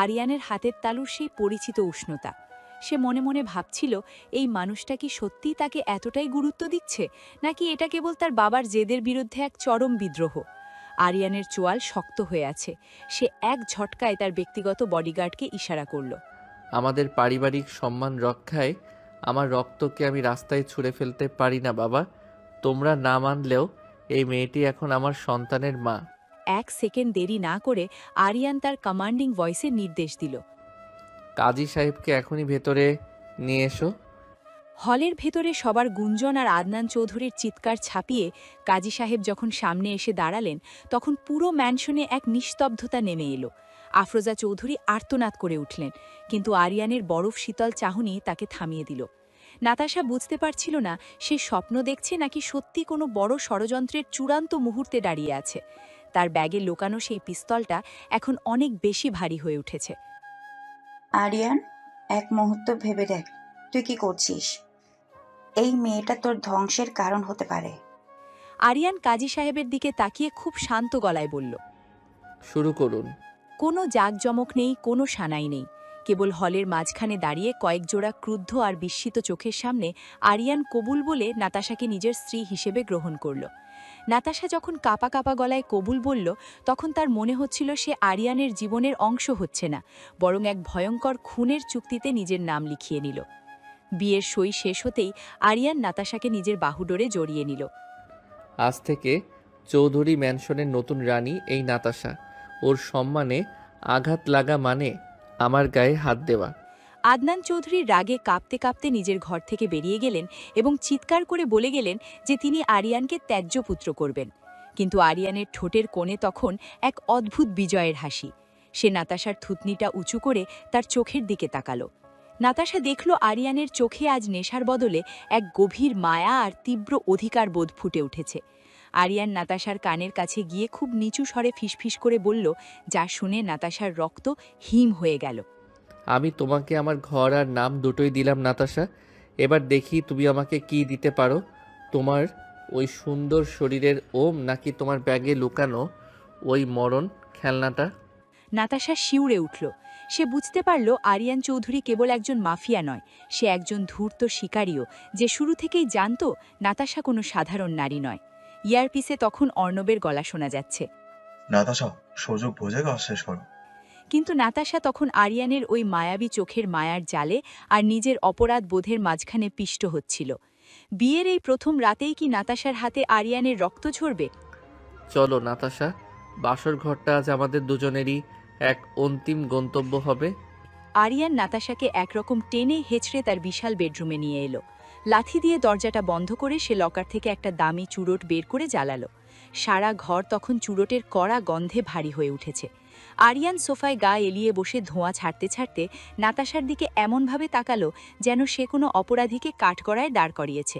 S1: আরিয়ানের হাতের তালুর সেই পরিচিত উষ্ণতা। সে মনে মনে ভাবছিল, এই মানুষটা কি সত্যিই তাকে এতটাই গুরুত্ব দিচ্ছে, নাকি এটা কেবল তার বাবার জেদের বিরুদ্ধে এক চরম বিদ্রোহ। আরিয়ানের চোয়াল শক্ত হয়ে আছে। সে এক ঝটকায় তার ব্যক্তিগত বডিগার্ডকে ইশারা করল।
S2: আমাদের পারিবারিক সম্মান রক্ষায় আমার রক্তকে আমি রাস্তায় ছুঁড়ে ফেলতে পারি না বাবা। তোমরা না মানলেও এই মেয়েটি এখন আমার সন্তানের মা।
S1: এক সেকেন্ড দেরি না করে আরিয়ান তার কমান্ডিং ভয়েসে নির্দেশ দিল।
S2: কাজী সাহেবকে এখনই ভেতরে নিয়ে এসো।
S1: হলের ভেতরে সবার গুঞ্জন আর আদনান চৌধুরীর চিৎকার ছাপিয়ে কাজী সাহেব যখন সামনে এসে দাঁড়ালেন, তখন পুরো ম্যানশনে এক নিস্তব্ধতা নেমে এলো। আফরোজা চৌধুরী আর্তনাদ করে উঠলেন, কিন্তু আরিয়ানের বরফ শীতল চাহনি তাকে থামিয়ে দিল। নাতাশা বুঝতে পারছিল না সে স্বপ্ন দেখছে নাকি সত্যি কোনো বড় ষড়যন্ত্রের চূড়ান্ত মুহূর্তে দাঁড়িয়ে আছে। তার ব্যাগে লুকানো সেই পিস্তলটা এখন অনেক বেশি ভারী হয়ে উঠেছে।
S9: আরিয়ান, এক মুহূর্ত ভেবে দেখ তুই কি করছিস। এই মেয়েটা তোর ধ্বংসের কারণ হতে পারে।
S1: আরিয়ান কাজী সাহেবের দিকে তাকিয়ে খুব শান্ত গলায় বলল,
S2: শুরু করুন।
S1: কোনো জাঁকজমক নেই, কোনো সানাই নেই। কেবল হলের মাঝখানে দাঁড়িয়ে কয়েক জোড়া ক্রুদ্ধ আর বিস্মিত চোখের সামনে আরিয়ান কবুল বলে নাতাশাকে নিজের স্ত্রী হিসেবে গ্রহণ করল। নাতাশা যখন কাপা কাপা গলায় কবুল বলল, তখন তার মনে হচ্ছিল সে আরিয়ানের জীবনের অংশ হচ্ছে না, বরং এক ভয়ঙ্কর খুনের চুক্তিতে নিজের নাম লিখিয়ে নিল। বিয়ের সই শেষ হতেই আরিয়ান নাতাশাকে নিজের বাহুডোরে জড়িয়ে নিল।
S2: আজ থেকে চৌধুরী ম্যানশনের নতুন রানী এই নাতাশা। ওর সম্মানে আঘাত লাগা মানে আমার গায়ে হাত দেওয়া।
S1: আদনান চৌধুরী রাগে কাঁপতে কাঁপতে নিজের ঘর থেকে বেরিয়ে গেলেন এবং চিৎকার করে বলে গেলেন যে তিনি আরিয়ানকে ত্যায্য পুত্র করবেন। কিন্তু আরিয়ানের ঠোঁটের কোণে তখন এক অদ্ভুত বিজয়ের হাসি। সে নাতাশার থুতনিটা উঁচু করে তার চোখের দিকে তাকালো। নাতাশা দেখল আরিয়ানের চোখে আজ নেশার বদলে এক গভীর মায়া আর তীব্র অধিকার বোধ ফুটে উঠেছে। আরিয়ান নাতাশার কানের কাছে গিয়ে খুব নিচু স্বরে ফিসফিস করে বলল, যা শুনে নাতাশার রক্ত হিম হয়ে গেল।
S2: আমি তোমাকে আমার ঘর আর নাম দুটোই দিলাম নাতাশা। এবার দেখি তুমি আমাকে কি দিতে পারো। তোমার ওই সুন্দর শরীরের ওম, নাকি তোমার ব্যাগে লুকানো ওই মরণ খেলনাটা?
S1: নাতাশা শিউরে উঠল। সে বুঝতে পারল আরিয়ান চৌধুরী কেবল একজন মাফিয়া নয়, সে একজন ধূর্ত শিকারীও, যে শুরু থেকেই জানত নাতাশা কোনো সাধারণ নারী নয়। ইয়ারপিসে তখন অর্ণবের গলা শোনা যাচ্ছে,
S6: নাতাশা, সুযোগ বুঝে কাজ শেষ করো।
S1: কিন্তু নাতাশা তখন আরিয়ানের ওই মায়াবী চোখের মায়ার জালে আর নিজের অপরাধ বোধের মাঝখানে পিষ্ট হচ্ছিল। বিয়ের এই প্রথম রাতেই কি নাতাশার হাতে আরিয়ানের রক্ত ঝরবে?
S2: চলো নাতাশা, বাসর ঘরটা আজ আমাদের দুজনেরই এক অন্তিম গন্তব্য হবে।
S1: আরিয়ান নাতাশাকে একরকম টেনে হেঁচড়ে তার বিশাল বেডরুমে নিয়ে এলো। লাথি দিয়ে দরজাটা বন্ধ করে সে লকার থেকে একটা দামি চুরোট বের করে জ্বালালো। সারা ঘর তখন চুরোটের কড়া গন্ধে ভারী হয়ে উঠেছে। আরিয়ান সোফায় গা এলিয়ে বসে ধোঁয়া ছাড়তে ছাড়তে নাতাশার দিকে এমনভাবে তাকালো যেন সে কোনো অপরাধীকে কাঠগড়ায় দাঁড় করিয়েছে।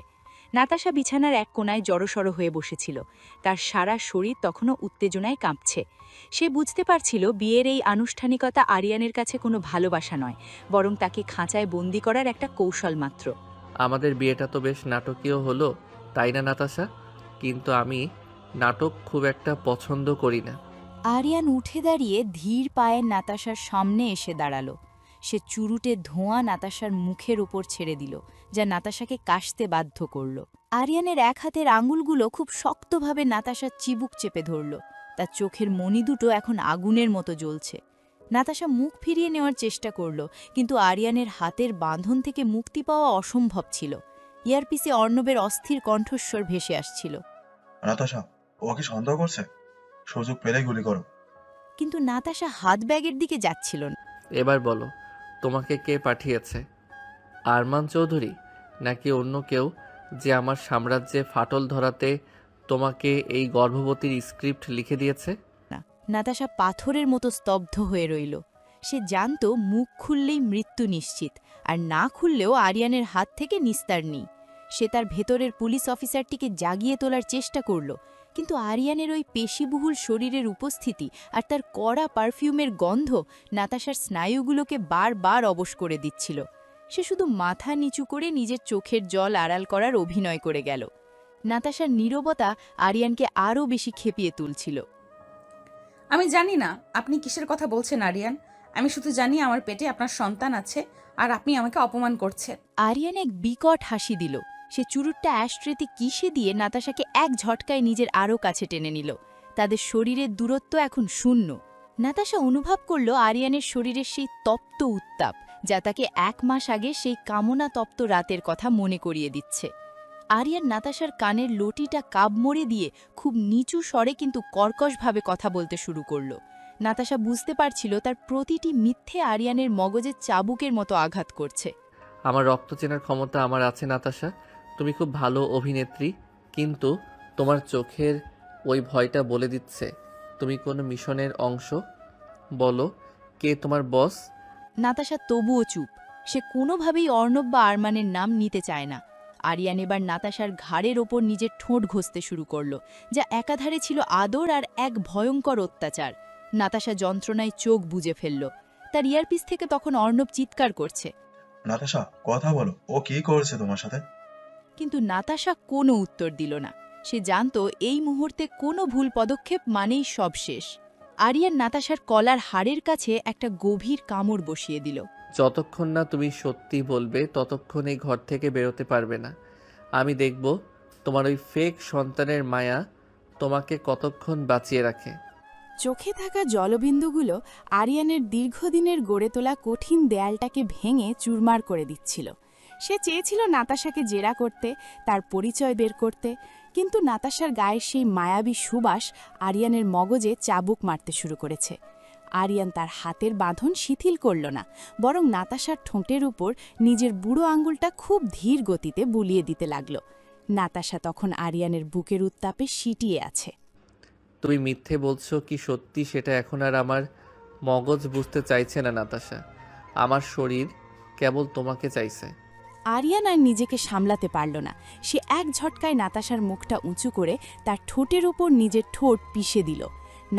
S8: নাতাশা বিছানার এক কোণায় জড়সড় হয়ে বসেছিল। তার সারা শরীর তখনও উত্তেজনায় কাঁপছে। সে বুঝতে পারছিল বিয়ের এই আনুষ্ঠানিকতা আরিয়ানের কাছে কোনো ভালোবাসা নয়, বরং তাকে খাঁচায় বন্দি করার একটা কৌশল মাত্র।
S2: আমাদের বিয়েটা তো বেশ নাটকীয় হলো, তাই না নাতাশা? কিন্তু আমি নাটক খুব একটা পছন্দ করি না।
S8: আরিয়ান উঠে দাঁড়িয়ে ধীর পায়ে নাতাশার সামনে এসে দাঁড়ালো। সে চুরুটে ধোঁয়া নাতাশার মুখের উপর ছেড়ে দিল, যা নাতাশাকে কাশতে বাধ্য করল। আরিয়ানের এক হাতের আঙুলগুলো খুব শক্তভাবে নাতাশার চিবুক চেপে ধরল। তার চোখের মণি দুটো এখন আগুনের মতো জ্বলছে। নাতাশা মুখ ফিরিয়ে নেওয়ার চেষ্টা করল, কিন্তু আরিয়ানের হাতের বাঁধন থেকে মুক্তি পাওয়া অসম্ভব ছিল। ইয়ারপিসে অর্ণবের অস্থির কণ্ঠস্বর ভেসে আসছিল।
S6: নাতাশা, ও কি সন্দেহ করছে? সুযোগ পেলেই গুলি করো।
S8: কিন্তু নাতাশা হাত ব্যাগের দিকে যাচ্ছিল না।
S2: এবার বলো, তোমাকে কে পাঠিয়েছে? আরমান চৌধুরী নাকি অন্য কেউ, যে আমার সাম্রাজ্যে ফাটল ধরাতে তোমাকে এই গর্ভবতীর স্ক্রিপ্ট লিখে দিয়েছে?
S8: নাতাশা পাথরের মতো স্তব্ধ হয়ে রইল। সে জানত মুখ খুললেই মৃত্যু নিশ্চিত, আর না খুললেও আরিয়ানের হাত থেকে নিস্তার নেই। সে তার ভেতরের পুলিশ অফিসারটিকে জাগিয়ে তোলার চেষ্টা করল, কিন্তু আরিয়ানের ওই পেশিবহুল শরীরের উপস্থিতি আর তার কড়া পারফিউমের গন্ধ নাতাশার স্নায়ুগুলোকে বারবার অবশ করে দিচ্ছিল। সে শুধু মাথা নিচু করে নিজের চোখের জল আড়াল করার অভিনয় করে গেল। নাতাশার নীরবতা আরিয়ানকে আরও বেশি খেপিয়ে তুলছিল।
S3: আমি জানি না আপনি কিসের কথা বলছেন আরিয়ান। আমি শুধু জানি আমার পেটে আপনার সন্তান আছে আর আপনি আমাকে অপমান করছেন।
S8: আরিয়ান এক বিকট হাসি দিল। সে চুরুটটা অ্যাশট্রেতে কিসে দিয়ে নাতাশাকে এক ঝটকায় নিজের আরও কাছে টেনে নিল। তাদের শরীরের দূরত্ব এখন শূন্য। নাতাশা অনুভব করল আরিয়ানের শরীরের সেই তপ্ত উত্তাপ, যা তাকে 1 মাস আগে সেই কামনা তপ্ত রাতের কথা মনে করিয়ে দিচ্ছে। আরিয়ান নাতাশার কানের লটিটা কাবমোড়ে দিয়ে খুব নিচু স্বরে কিন্তু কর্কশভাবে কথা বলতে শুরু করল। নাতাশা বুঝতে পারছিল তার প্রতিটি মিথ্যে আরিয়ানের মগজে চাবুকের মতো আঘাত করছে।
S2: আমার রক্ত চেনার ক্ষমতা আমার আছে নাতাশা, তুমি খুব ভালো অভিনেত্রী, কিন্তু তোমার চোখের ওই ভয়টা বলে দিচ্ছে তুমি কোনো মিশনের অংশ। বলো, কে তোমার বস?
S8: নাতাশা তবুও চুপ। সে কোনোভাবেই অর্ণব বা আরমানের নাম নিতে চায় না। আরিয়ান এবার নাতাশার ঘাড়ের ওপর নিজের ঠোঁট ঘষতে শুরু করল, যা একাধারে ছিল আদর আর এক ভয়ঙ্কর অত্যাচার। নাতাশা যন্ত্রণায় চোখ বুজে ফেলল। তার ইয়ারপিস থেকে তখন অর্ণব চিৎকার করছে।
S6: নাতাশা, কথা বলো, ও কি করেছে তোমার সাথে?
S8: কিন্তু নাতাশা কোনো উত্তর দিল না। সে জানত এই মুহূর্তে কোনো ভুল পদক্ষেপ মানেই সব শেষ। আরিয়ান নাতাশার কলার হাড়ের কাছে একটা গভীর কামড় বসিয়ে দিল।
S2: যতক্ষণ না তুমি সত্যি বলবে ততক্ষণ এই ঘর থেকে বেরোতে পারবে না। আমি দেখব তোমার ওই ফেক সন্তানের মায়া তোমাকে কতক্ষণ বাঁচিয়ে রাখে।
S10: চোখে থাকা জলবিন্দুগুলো আরিয়ানের দীর্ঘদিনের গড়ে তোলা কঠিন দেয়ালটাকে ভেঙে চুরমার করে দিচ্ছিল। সে চেয়েছিল নাতাশাকে জেরা করতে, তার পরিচয় বের করতে, কিন্তু নাতাশার গায়ের সেই মায়াবী সুবাস আরিয়ানের মগজে চাবুক মারতে শুরু করেছে। আরিয়ান তার হাতের বাঁধন শিথিল করল না, বরং নাতাশার ঠোঁটের উপর নিজের বুড়ো আঙুলটা খুব ধীর গতিতে বুলিয়ে দিতে লাগল। নাতাশা তখন আরিয়ানের বুকের উত্তাপে সিটিয়ে আছে।
S2: তুমি মিথ্যে বলছো কি সত্যি, সেটা এখন আর আমার মগজ বুঝতে চাইছে না নাতাশা। আমার শরীর কেবল তোমাকে চাইছে।
S10: আরিয়ান আর নিজেকে সামলাতে পারল না। সে এক ঝটকায় নাতাশার মুখটা উঁচু করে তার ঠোঁটের ওপর নিজের ঠোঁট পিষে দিল।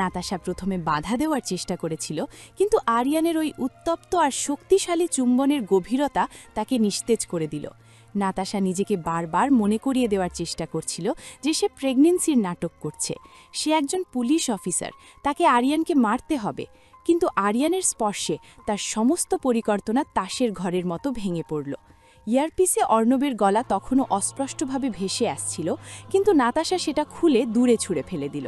S10: নাতাশা প্রথমে বাধা দেওয়ার চেষ্টা করেছিল, কিন্তু আরিয়ানের ওই উত্তপ্ত আর শক্তিশালী চুম্বনের গভীরতা তাকে নিস্তেজ করে দিল। নাতাশা নিজেকে বারবার মনে করিয়ে দেওয়ার চেষ্টা করছিল যে সে প্রেগন্যান্সির নাটক করছে। সে একজন পুলিশ অফিসার, তাকে আরিয়ানকে মারতে হবে। কিন্তু আরিয়ানের স্পর্শে তার সমস্ত পরিকল্পনা তাসের ঘরের মতো ভেঙে পড়ল। ইয়ারপিসে অর্ণবের গলা তখনও অস্পষ্টভাবে ভেসে আসছিল, কিন্তু নাতাশা সেটা খুলে দূরে ছুঁড়ে ফেলে দিল।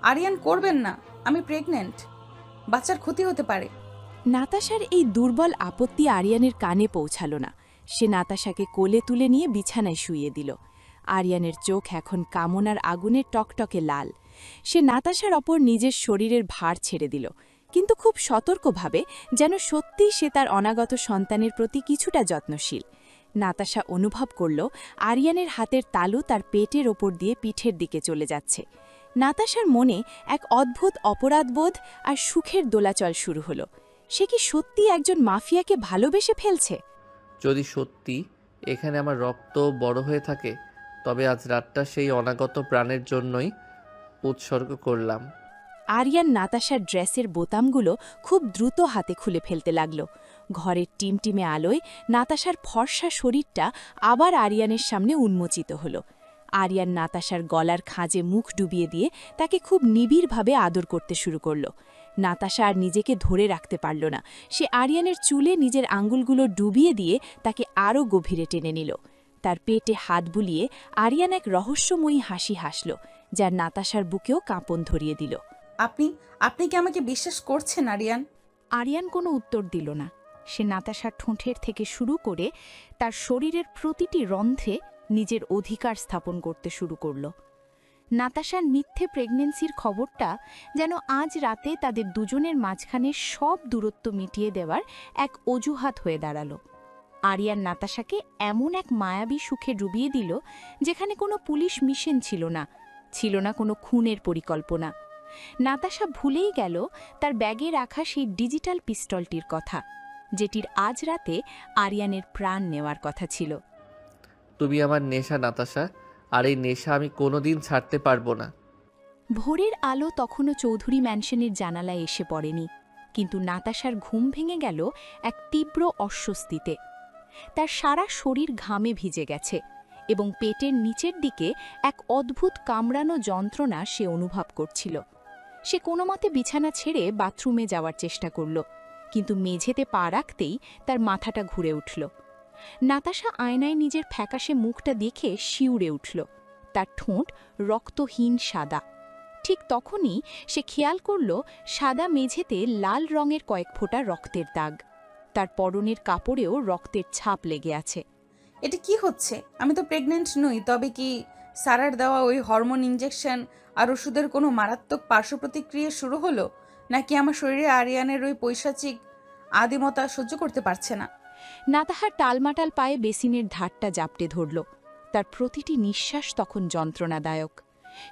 S3: আরিয়ান, করবেন না, আমি প্রেগনেন্ট, বাচ্চার ক্ষতি হতে পারে।
S10: নাতাশার এই দুর্বল আপত্তি আরিয়ানের কানে পৌঁছাল না। সে নাতাশাকে কোলে তুলে নিয়ে বিছানায় শুইয়ে দিল। আরিয়ানের চোখ এখন কামনার আগুনে টকটকে লাল। সে নাতাশার ওপর নিজের শরীরের ভার ছেড়ে দিল, কিন্তু খুব সতর্কভাবে, যেন সত্যিই সে তার অনাগত সন্তানের প্রতি কিছুটা যত্নশীল। নাতাশা অনুভব করল আরিয়ানের হাতের তালু তার পেটের ওপর দিয়ে পিঠের দিকে চলে যাচ্ছে। নাতাশার মনে এক অদ্ভুত অপরাধবোধ আর সুখের দোলাচল শুরু হলো। সে কি সত্যি একজন মাফিয়াকে ভালোবেসে ফেলছে?
S2: যদি সত্যি এখানে আমার রক্ত বড় হয়ে থাকে, তবে আজ রাতটা সেই অনাগত প্রাণের জন্যই উৎসর্গ করলাম।
S8: আরিয়ান নাতাশার ড্রেসের বোতামগুলো খুব দ্রুত হাতে খুলে ফেলতে লাগল। ঘরের টিমটিমে আলোয় নাতাশার ফর্সা শরীরটা আবার আরিয়ানের সামনে উন্মোচিত হল। আরিয়ান নাতাশার গলার খাঁজে মুখ ডুবিয়ে দিয়ে তাকে খুব নিবিড়ভাবে আদর করতে শুরু করল। নাতাশা আর নিজেকে ধরে রাখতে পারল না। সে আরিয়ানের চুলে নিজের আঙুলগুলো ডুবিয়ে দিয়ে তাকে আরও গভীরে টেনে নিল। তার পেটে হাত বুলিয়ে আরিয়ান এক রহস্যময়ী হাসি হাসল, যার নাতাশার বুকেও কাঁপন ধরিয়ে দিল।
S3: আপনি আপনি কি আমাকে বিশ্বাস করছেন আরিয়ান?
S10: আরিয়ান কোনো উত্তর দিল না। সে নাতাশার ঠোঁটের থেকে শুরু করে তার শরীরের প্রতিটি রন্ধ্রে নিজের অধিকার স্থাপন করতে শুরু করল। নাতাশার মিথ্যে প্রেগন্যান্সির খবরটা যেন আজ রাতে তাদের দুজনের মাঝখানে সব দূরত্ব মিটিয়ে দেওয়ার এক অজুহাত হয়ে দাঁড়ালো। আরিয়ান নাতাশাকে এমন এক মায়াবী সুখে ডুবিয়ে দিল যেখানে কোনো পুলিশ মিশন ছিল না কোনো খুনের পরিকল্পনা। নাতাশা ভুলেই গেল তার ব্যাগে রাখা সেই ডিজিটাল পিস্তলটির কথা, যেটির আজ রাতে আরিয়ানের প্রাণ নেওয়ার কথা ছিল।
S2: তুমি আমার নেশা নাতাশা, আর এই নেশা আমি কোনোদিন ছাড়তে পারবো না।
S10: ভোরের আলো তখনও চৌধুরী ম্যানশনের জানালায় এসে পড়েনি, কিন্তু নাতাশার ঘুম ভেঙে গেল এক তীব্র অস্বস্তিতে। তার সারা শরীর ঘামে ভিজে গেছে এবং পেটের নিচের দিকে এক অদ্ভুত কামড়ানো যন্ত্রণা সে অনুভব করছিল। সে কোনোমতে বিছানা ছেড়ে বাথরুমে যাওয়ার চেষ্টা করল, কিন্তু মেঝেতে পা রাখতেই তার মাথাটা ঘুরে উঠল। নাতাশা আয়নায় নিজের ফ্যাকাশে মুখটা দেখে শিউরে উঠল। তার ঠোঁট রক্তহীন সাদা। ঠিক তখনই সে খেয়াল করল সাদা মেঝেতে লাল রঙের কয়েক ফোঁটা রক্তের দাগ। তার পরনের কাপড়েও রক্তের ছাপ লেগে আছে।
S3: এটা কি হচ্ছে? আমি তো প্রেগনেন্ট নই। তবে কি সারার দেওয়া ওই হরমোন ইঞ্জেকশন আর ওষুধের কোনো মারাত্মক পার্শ্ব প্রতিক্রিয়া শুরু হলো, নাকি আমার শরীরে আরিয়ানের ওই পৈশাচিক আদিমতা সহ্য করতে পারছে না?
S10: নাতাহার টালমাটাল পায়ে বেসিনের ধারটা জাপটে ধরল। তার প্রতিটি নিঃশ্বাস তখন যন্ত্রণাদায়ক।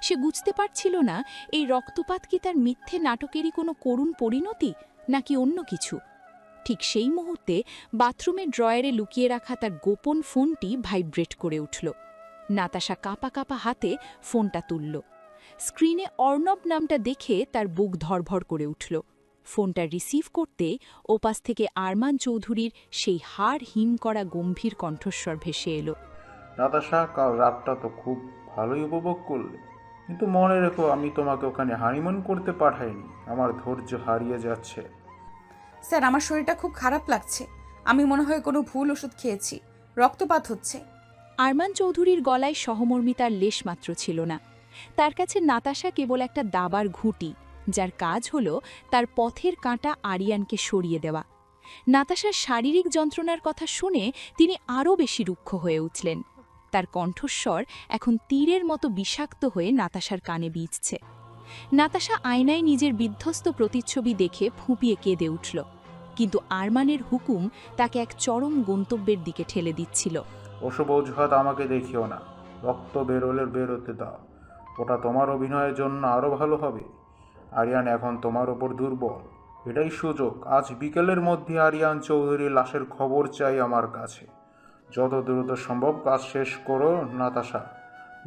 S10: সে বুঝতে পারছিল না এই রক্তপাত কি তার মিথ্যে নাটকেরই কোনো করুণ পরিণতি, নাকি অন্য কিছু। ঠিক সেই মুহূর্তে বাথরুমের ড্রয়ারে লুকিয়ে রাখা তার গোপন ফোনটি ভাইব্রেট করে উঠল। নাতাশা কাঁপা কাঁপা হাতে ফোনটা তুলল। স্ক্রিনে অর্ণব নামটা দেখে তার বুক ধড়ফড় করে উঠল। ফোনটা রিসিভ করতে ওপাশ থেকে আরমান চৌধুরীর সেই হাড় হিম করা গম্ভীর কণ্ঠস্বর ভেসে এলো।
S7: নাতাশা, কাল রাতটা তো খুব ভালোই উপভোগ করলে, কিন্তু মনে রেখো আমি তোমাকে ওখানে হানিমুন করতে পাঠাইনি। আমার ধৈর্য হারিয়ে যাচ্ছে।
S3: স্যার, আমার শরীরটা খুব খারাপ লাগছে। আমি মনে হয় কোনো ভুল ওষুধ খেয়েছি। রক্তপাত হচ্ছে।
S10: আরমান চৌধুরীর গলায় সহমর্মিতার লেশমাত্র ছিল না। তার কাছে নাতাশা কেবল একটা দাবার ঘুঁটি, যার কাজ হল তার পথের কাঁটা আরিয়ানকে সরিয়ে দেওয়া। নাতাশার শারীরিক যন্ত্রণার কথা শুনে তিনি আরও বেশি রুক্ষ হয়ে উঠলেন। তার কণ্ঠস্বর এখন তীরের মতো বিষাক্ত হয়ে নাতাশার কানে বিঁধছে। নাতাশা আয়নায় নিজের বিধ্বস্ত প্রতিচ্ছবি দেখে ফুঁপিয়ে কেঁদে উঠল, কিন্তু আরমানের হুকুম তাকে এক চরম গন্তব্যের দিকে ঠেলে দিচ্ছিল।
S7: ওসব অজুহাত আমাকে দেখিও না। রক্ত বেরোতে দাও। ওটা তোমার অভিনয়ের জন্য আরও ভালো হবে। আরিয়ান এখন তোমার ওপর দুর্বল। এটাই সুযোগ। আজ বিকেলের মধ্যে আরিয়ান চৌধুরীর লাশের খবর চাই আমার কাছে। যত দ্রুত সম্ভব কাজ শেষ করো নাতাশা,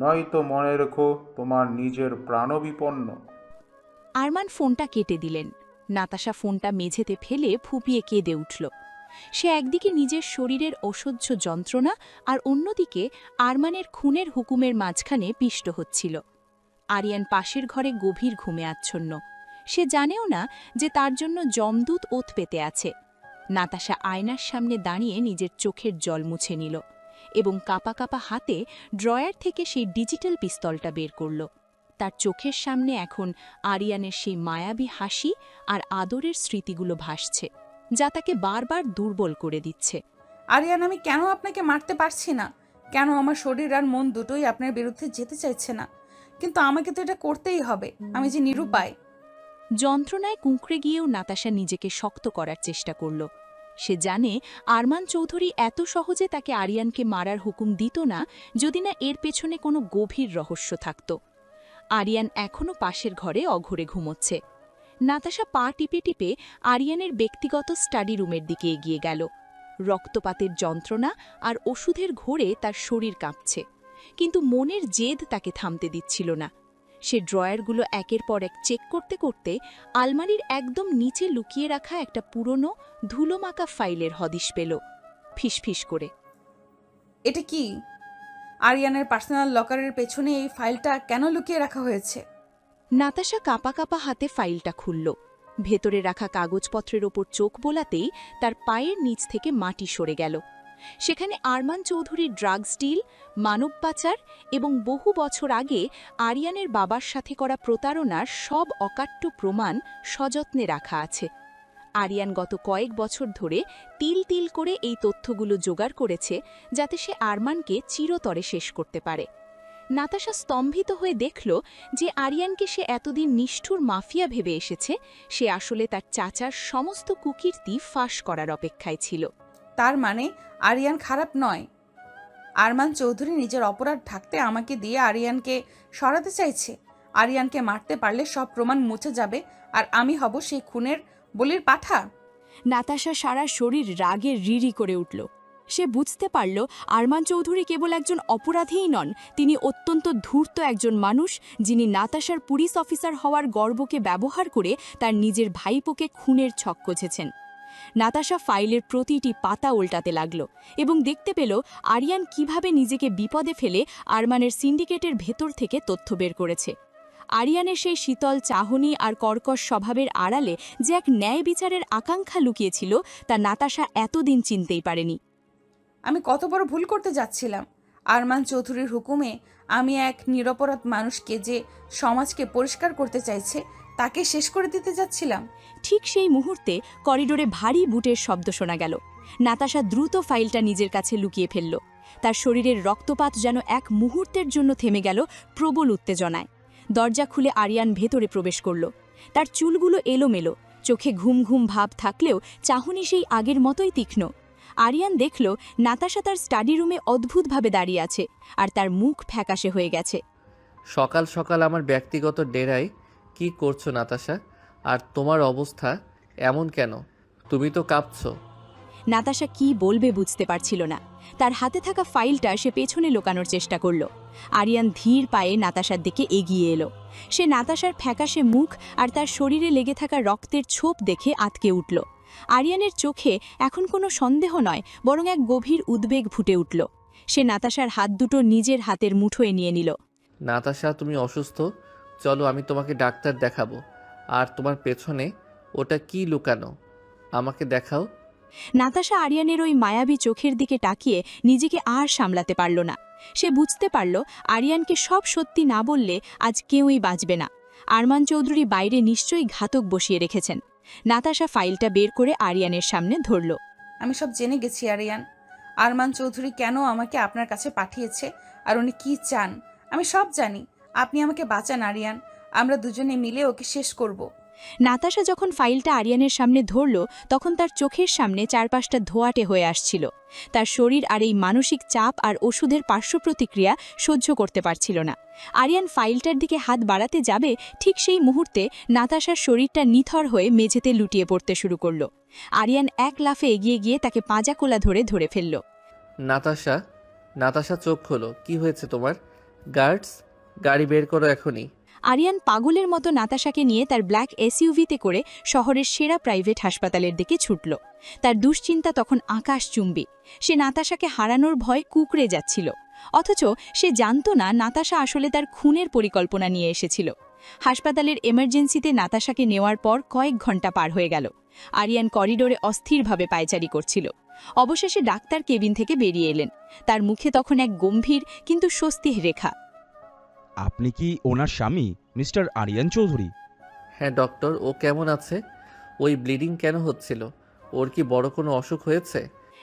S7: নয়তো মনে রেখো তোমার নিজের প্রাণও বিপন্ন।
S10: আরমান ফোনটা কেটে দিলেন। নাতাশা ফোনটা মেঝেতে ফেলে ফুঁপিয়ে কেঁদে উঠল। সে একদিকে নিজের শরীরের অসহ্য যন্ত্রণা আর অন্যদিকে আরমানের খুনের হুকুমের মাঝখানে পিষ্ট হচ্ছিল। আরিয়ান পাশের ঘরে গভীর ঘুমে আচ্ছন্ন। সে জানেও না যে তার জন্য যমদূত ওত পেতে আছে। নাতাশা আয়নার সামনে দাঁড়িয়ে নিজের চোখের জল মুছে নিল এবং কাঁপা কাঁপা হাতে ড্রয়ার থেকে সেই ডিজিটাল পিস্তলটা বের করল। তার চোখের সামনে এখন আরিয়ানের সেই মায়াবী হাসি আর আদরের স্মৃতিগুলো ভাসছে, যা তাকে বারবার দুর্বল করে দিচ্ছে।
S3: আরিয়ান, আমি কেন আপনাকে মারতে পারছি না? কেন আমার শরীর আর মন দুটোই আপনার বিরুদ্ধে যেতে চাইছে না? কিন্তু আমাকে তো এটা করতেই হবে। আমি যে নিরুপায়।
S10: যন্ত্রণায় কুঁকড়ে গিয়েও নাতাশা নিজেকে শক্ত করার চেষ্টা করল। সে জানে আরমান চৌধুরী এত সহজে তাকে আরিয়ানকে মারার হুকুম দিত না যদি না এর পেছনে কোনো গভীর রহস্য থাকত। আরিয়ান এখনও পাশের ঘরে অঘরে ঘুমোচ্ছে। নাতাশা পা টিপে টিপে আরিয়ানের ব্যক্তিগত স্টাডি রুমের দিকে এগিয়ে গেল। রক্তপাতের যন্ত্রণা আর ওষুধের ঘোরে তার শরীর কাঁপছে, কিন্তু মনের জেদ তাকে থামতে দিচ্ছিল না। সে ড্রয়ারগুলো একের পর এক চেক করতে করতে আলমারির একদম নিচে লুকিয়ে রাখা একটা পুরনো ধুলোমাখা ফাইলের হদিশ পেল। ফিসফিস করে,
S3: এটা কি? আরিয়ানের পার্সোনাল লকারের পেছনে এই ফাইলটা কেন লুকিয়ে রাখা হয়েছে?
S10: নাতাশা কাঁপা কাঁপা হাতে ফাইলটা খুলল। ভেতরে রাখা কাগজপত্রের ওপর চোখ বোলাতেই তার পায়ের নিচ থেকে মাটি সরে গেল। সেখানে আরমান চৌধুরীর ড্রাগস ডিল, মানব পাচার এবং বহু বছর আগে আরিয়ানের বাবার সাথে করা প্রতারণার সব অকাট্য প্রমাণ সযত্নে রাখা আছে। আরিয়ান গত কয়েক বছর ধরে তিল তিল করে এই তথ্যগুলো জোগাড় করেছে, যাতে সে আরমানকে চিরতরে শেষ করতে পারে। নাতাশা স্তম্ভিত হয়ে দেখল যে আরিয়ানকে সে এতদিন নিষ্ঠুর মাফিয়া ভেবে এসেছে, সে আসলে তার চাচার সমস্ত কুকীর্তি ফাঁস করার অপেক্ষায় ছিল।
S3: তার মানে আরিয়ান খারাপ নয়। আরমান চৌধুরী নিজের অপরাধ ঢাকতে আমাকে দিয়ে আরিয়ানকে সরাতে চাইছে। আরিয়ানকে মারতে পারলে সব প্রমাণ মুছে যাবে আর আমি হব সেই খুনের বলির পাঠা।
S10: নাতাশা সারা শরীর রাগে রিরি করে উঠল। সে বুঝতে পারল আরমান চৌধুরী কেবল একজন অপরাধীই নন, তিনি অত্যন্ত ধূর্ত একজন মানুষ, যিনি নাতাশার পুলিশ অফিসার হওয়ার গর্বকে ব্যবহার করে তার নিজের ভাইপোকে খুনের ছক কষেছেন। নাতাশা ফাইলের প্রতিটি পাতা উল্টাতে লাগল এবং দেখতে পেল আরিয়ান কিভাবে নিজেকে বিপদে ফেলে আরমানের সিন্ডিকেটের ভেতর থেকে তথ্য বের করেছে। আরিয়ানের সেই শীতল চাহনি আর কর্কশ স্বভাবের আড়ালে যে এক ন্যায় বিচারের আকাঙ্ক্ষা লুকিয়েছিল, তা নাতাশা এতদিন চিনতেই পারেনি।
S3: আমি কত বড় ভুল করতে যাচ্ছিলাম। আরমান চৌধুরীর হুকুমে আমি এক নিরপরাধ মানুষকে, যে সমাজকে পরিষ্কার করতে চাইছে, তাকে শেষ করে দিতে যাচ্ছিলাম।
S10: ঠিক সেই মুহূর্তে করিডোরে ভারী বুটের শব্দ শোনা গেল। নাতাশা দ্রুত ফাইলটা নিজের কাছে লুকিয়ে ফেলল। তার শরীরের রক্তপাত যেন এক মুহূর্তের জন্য থেমে গেল প্রবল উত্তেজনায়। দরজা খুলে আরিয়ান ভেতরে প্রবেশ করল। তার চুলগুলো এলোমেলো, চোখে ঘুম ঘুম ভাব থাকলেও চাহনি সেই আগের মতোই তীক্ষ্ণ। আরিয়ান দেখল নাতাশা তার স্টাডি রুমে অদ্ভুতভাবে দাঁড়িয়ে আছে, আর তার মুখ ফ্যাকাশে হয়ে গেছে।
S2: সকাল সকাল আমার ব্যক্তিগত ডেরায় কি করছো নাতাশা? আর তোমার অবস্থা এমন কেন? তুমি তো কাঁপছো।
S10: নাতাশা কি বলবে বুঝতে পারছিল না। তার হাতে থাকা ফাইলটা সে পেছনে লুকানোর চেষ্টা করল। আরিয়ান ধীর পায়ে নাতাশার দিকে এগিয়ে এলো। সে নাতাশার ফ্যাকাশে মুখ আর তার শরীরে লেগে থাকা রক্তের ছোপ দেখে আতকে উঠল। আরিয়ানের চোখে এখন কোনো সন্দেহ নয়, বরং এক গভীর উদ্বেগ ফুটে উঠল। সে নাতাশার হাত দুটো নিজের হাতের মুঠোয় নিয়ে নিল।
S2: নাতাশা, তুমি অসুস্থ, চলো আমি তোমাকে ডাক্তার দেখাবো। আর তোমার পেছনে ওটা কি লুকানো, আমাকে দেখাও।
S10: নাতাশা আরিয়ানের ওই মায়াবী চোখের দিকে তাকিয়ে নিজেকে আর সামলাতে পারল না। সে বুঝতে পারল আরিয়ানকে সব সত্যি না বললে আজ কেউই বাঁচবে না। আরমান চৌধুরী বাইরে নিশ্চয়ই ঘাতক বসিয়ে রেখেছেন। নাতাশা ফাইলটা বের করে আরিয়ানের সামনে ধরল।
S3: আমি সব জেনে গেছি আরিয়ান। আরমান চৌধুরী কেন আমাকে আপনার কাছে পাঠিয়েছে আর উনি কি চান আমি সব জানি। আপনি আমাকে বাঁচান আরিয়ান, আমরা দুজনে মিলে ওকে শেষ করব।
S10: নাতাশা যখন ফাইলটা আরিয়ানের সামনে ধরল, তখন তার চোখের সামনে চারপাশটা ধোঁয়াটে হয়ে আসছিল। তার শরীর আর এই মানসিক চাপ আর ওষুধের পার্শ্বপ্রতিক্রিয়া সহ্য করতে পারছিল না। আরিয়ান ফাইলটার দিকে হাত বাড়াতে যাবে, ঠিক সেই মুহূর্তে নাতাশার শরীরটা নিথর হয়ে মেঝেতে লুটিয়ে পড়তে শুরু করল। আরিয়ান এক লাফে এগিয়ে গিয়ে তাকে পাঁজাকোলা ধরে ফেলল।
S2: নাতাশা, নাতাশা চোখ খোলো, কি হয়েছে তোমার? গার্ডস, গাড়ি বের করো এখনই।
S10: আরিয়ান পাগলের মতো নাতাশাকে নিয়ে তার ব্ল্যাক এসইউভিতে করে শহরের সেরা প্রাইভেট হাসপাতালের দিকে ছুটল। তার দুশ্চিন্তা তখন আকাশচুম্বী। সে নাতাশাকে হারানোর ভয় কুঁকড়ে যাচ্ছিল, অথচ সে জানত না নাতাশা আসলে তার খুনের পরিকল্পনা নিয়ে এসেছিল। হাসপাতালের এমার্জেন্সিতে নাতাশাকে নেওয়ার পর কয়েক ঘন্টা পার হয়ে গেল। আরিয়ান করিডোরে অস্থিরভাবে পায়চারি করছিল। অবশেষে ডাক্তার কেবিন থেকে বেরিয়ে এলেন। তার মুখে তখন এক গম্ভীর কিন্তু স্বস্তির রেখা।
S11: আপনি কি ওনার স্বামী, মিস্টার আরিয়ান চৌধুরী?
S2: হ্যাঁ ডক্টর, ও কেমন আছে? ওই ব্লিডিং কেন হচ্ছিল? ওর কি বড় কোনো অসুখ হয়েছে?